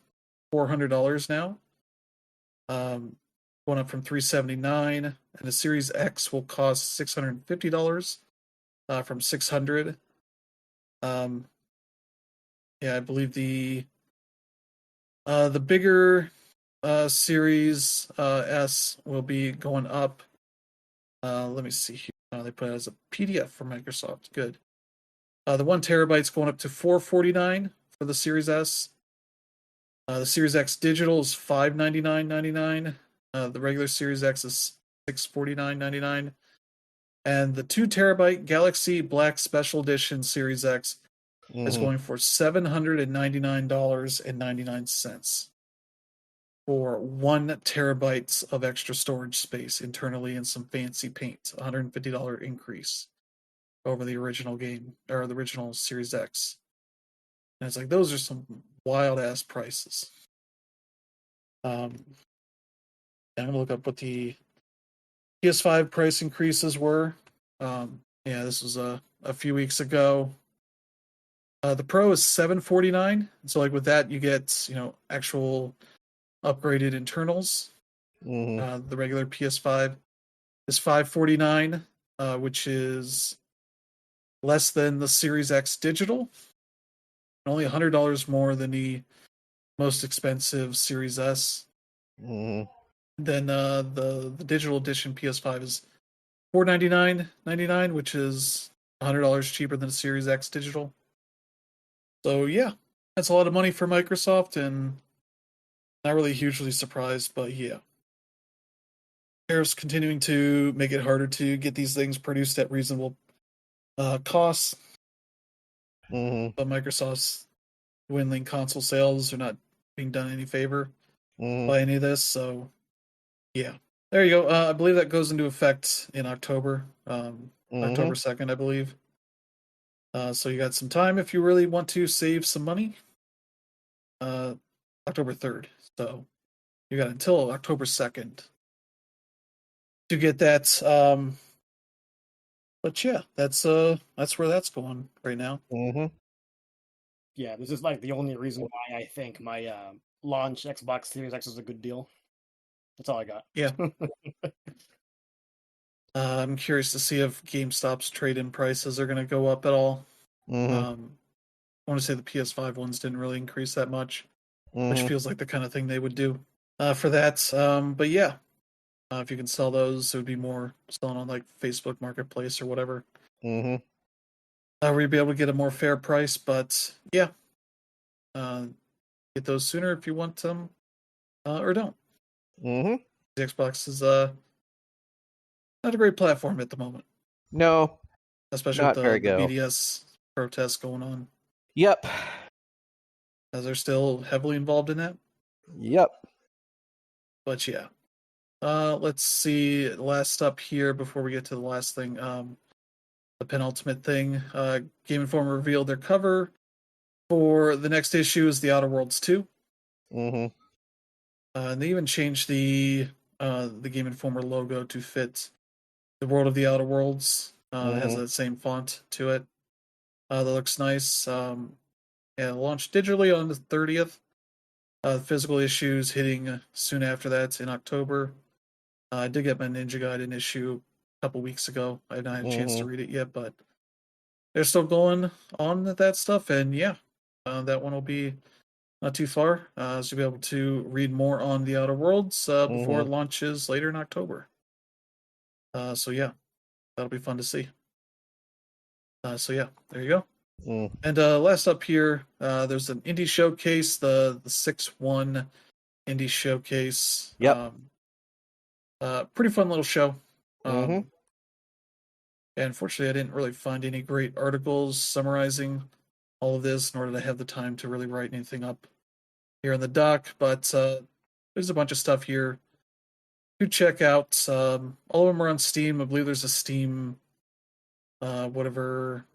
$400 now, going up from $379, and the Series X will cost $650 from $600. I believe the bigger Series S will be going up. Let me see here. They put it as a PDF for Microsoft. Good. The 1 terabyte is going up to $449 for the Series S. The Series X digital is $599.99. The regular Series X is $649.99. And the 2 terabyte Galaxy Black Special Edition Series X is going for $799.99 for 1 terabyte of extra storage space internally and some fancy paint. $150 increase over the original game, or the original Series X. And it's like, those are some wild ass prices. I'm gonna look up what the PS5 price increases were. This was a few weeks ago. The Pro is $749. So like with that, you get actual upgraded internals. The regular PS5 is $549, which is less than the Series X digital, and only $100 more than the most expensive Series S. Then the digital edition PS5 is $499.99, which is $100 cheaper than the Series X digital. So yeah, that's a lot of money for Microsoft, and not really hugely surprised, but yeah. Tariffs continuing to make it harder to get these things produced at reasonable costs. But Microsoft's dwindling console sales are not being done any favor by any of this. So yeah, there you go. I believe that goes into effect in October, October 2nd, I believe. So you got some time if you really want to save some money. October 3rd. So you got until October 2nd to get that But yeah, that's where that's going right now. Yeah, this is like the only reason why I think my launch Xbox Series X is a good deal. That's all I got. Yeah. I'm curious to see if GameStop's trade-in prices are going to go up at all. I want to say the PS5 ones didn't really increase that much, which feels like the kind of thing they would do for that. But yeah, if you can sell those, it would be more selling on like Facebook Marketplace or whatever. Where you'd be able to get a more fair price. But yeah, get those sooner if you want them, or don't. The Xbox is not a great platform at the moment. No, especially with the BDS protests going on. Yep. As they're still heavily involved in that. Yep. But yeah. Let's see. Last up here before we get to the last thing. The penultimate thing. Game Informer revealed their cover for the next issue is The Outer Worlds 2. And they even changed the Game Informer logo to fit the world of The Outer Worlds. It has that same font to it. That looks nice. Yeah, launched digitally on the 30th. Physical issues hitting soon after that in October. I did get my Ninja Gaiden issue a couple weeks ago. I haven't had a chance to read it yet, but they're still going on with that stuff. And yeah, that one will be not too far. So you'll be able to read more on The Outer Worlds before it launches later in October. So yeah, that'll be fun to see. So yeah, there you go. And last up here, there's an indie showcase, the 6-1 indie showcase. Yep. Pretty fun little show. And unfortunately, I didn't really find any great articles summarizing all of this, nor did I have the time to really write anything up here in the doc. But there's a bunch of stuff here to check out. All of them are on Steam. I believe there's a Steam whatever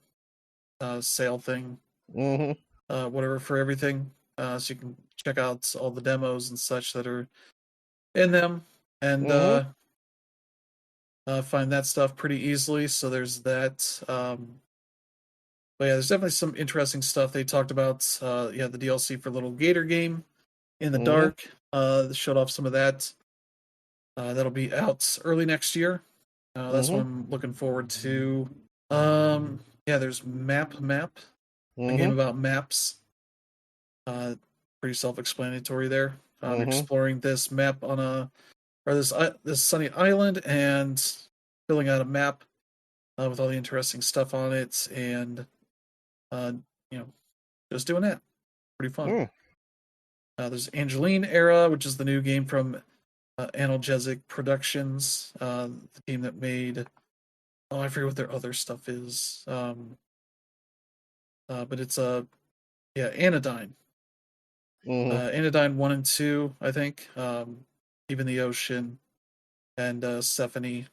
sale thing, whatever for everything. So you can check out all the demos and such that are in them, and find that stuff pretty easily. So there's that. But yeah, there's definitely some interesting stuff. They talked about the DLC for Little Gator Game in the Dark. They showed off some of that. That'll be out early next year. That's what I'm looking forward to. There's Map, a game about maps. Pretty self-explanatory there. Exploring this map on this sunny island and filling out a map with all the interesting stuff on it, and just doing that. Pretty fun. There's Angeline Era, which is the new game from Analgesic Productions, the team that made I forget what their other stuff is. But it's Anodyne. Anodyne 1 and 2, I think. Even the Ocean and Stephanie,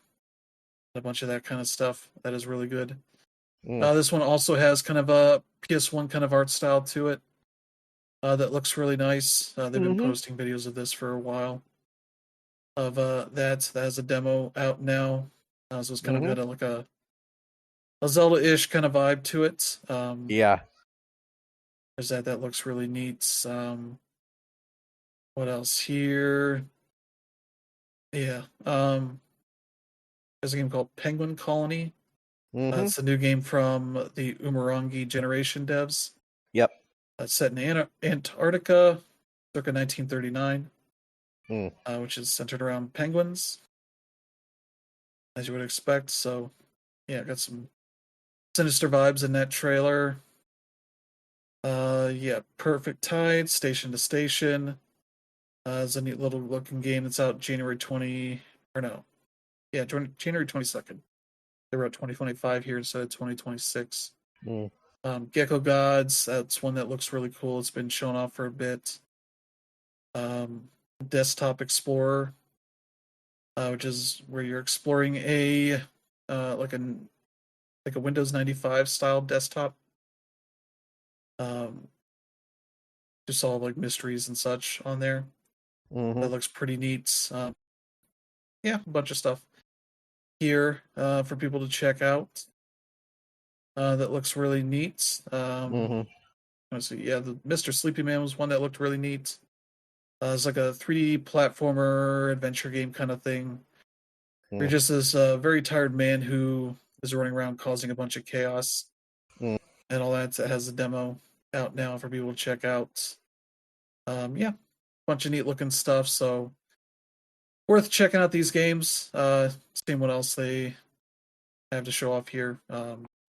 a bunch of that kind of stuff. That is really good. This one also has kind of a PS1 kind of art style to it that looks really nice. They've been posting videos of this for a while. Of that has a demo out now. So it's kind of got like a Zelda-ish kind of vibe to it. Yeah. There's that looks really neat. What else here? Yeah. There's a game called Penguin Colony. It's a new game from the Umurangi Generation devs. Yep. It's set in Antarctica, circa 1939, which is centered around penguins, as you would expect. So, yeah, got some sinister vibes in that trailer. Perfect Tide, Station to Station. It's a neat little looking game that's out January 22nd. They wrote 2025 here instead of 2026. Gecko Gods, that's one that looks really cool. It's been shown off for a bit. Desktop Explorer, which is where you're exploring a Windows 95 style desktop. To solve like mysteries and such on there. That looks pretty neat. A bunch of stuff. here for people to check out. That looks really neat. Let's see. Yeah, the Mr. Sleepy Man was one that looked really neat. It's like a 3D platformer adventure game kind of thing. You're just this very tired man who is running around causing a bunch of chaos and all that. It has a demo out now for people to check out. Yeah, bunch of neat looking stuff. So worth checking out these games. Seeing what else they have to show off here.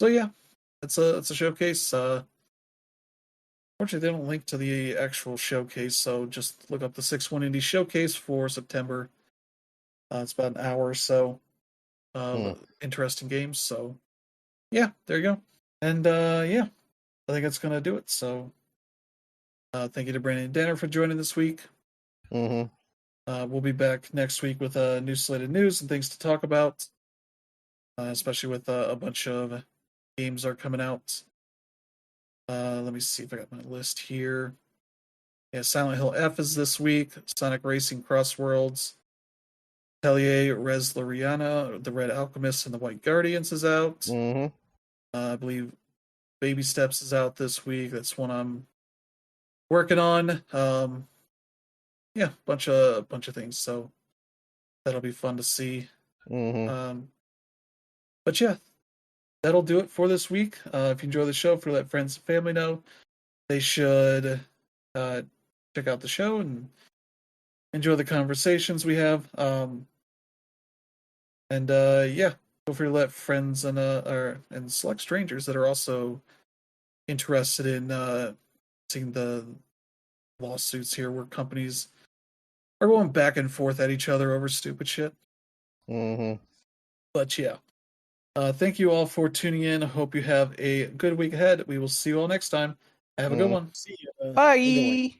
So yeah, it's a showcase. Fortunately, they don't link to the actual showcase, so just look up the 6-1 Indie Showcase for September. It's about an hour or so. Interesting games. So yeah, there you go. And yeah, I think that's gonna do it. So thank you to Brandon and Danner for joining this week. We'll be back next week with a new slate of news and things to talk about, especially with a bunch of games are coming out. Let me see if I got my list here. Yeah, Silent Hill F is this week. Sonic Racing Crossworlds. Atelier Res Loriana, The Red Alchemist, and The White Guardians is out. I believe Baby Steps is out this week. That's one I'm working on. Yeah, bunch of things. So that'll be fun to see. But yeah, that'll do it for this week. If you enjoy the show, for let friends and family know, they should check out the show and enjoy the conversations we have. And yeah, feel free to let friends and select strangers that are also interested in seeing the lawsuits here, where companies are going back and forth at each other over stupid shit. But yeah, thank you all for tuning in. I hope you have a good week ahead. We will see you all next time. Have a good one. See you. Bye.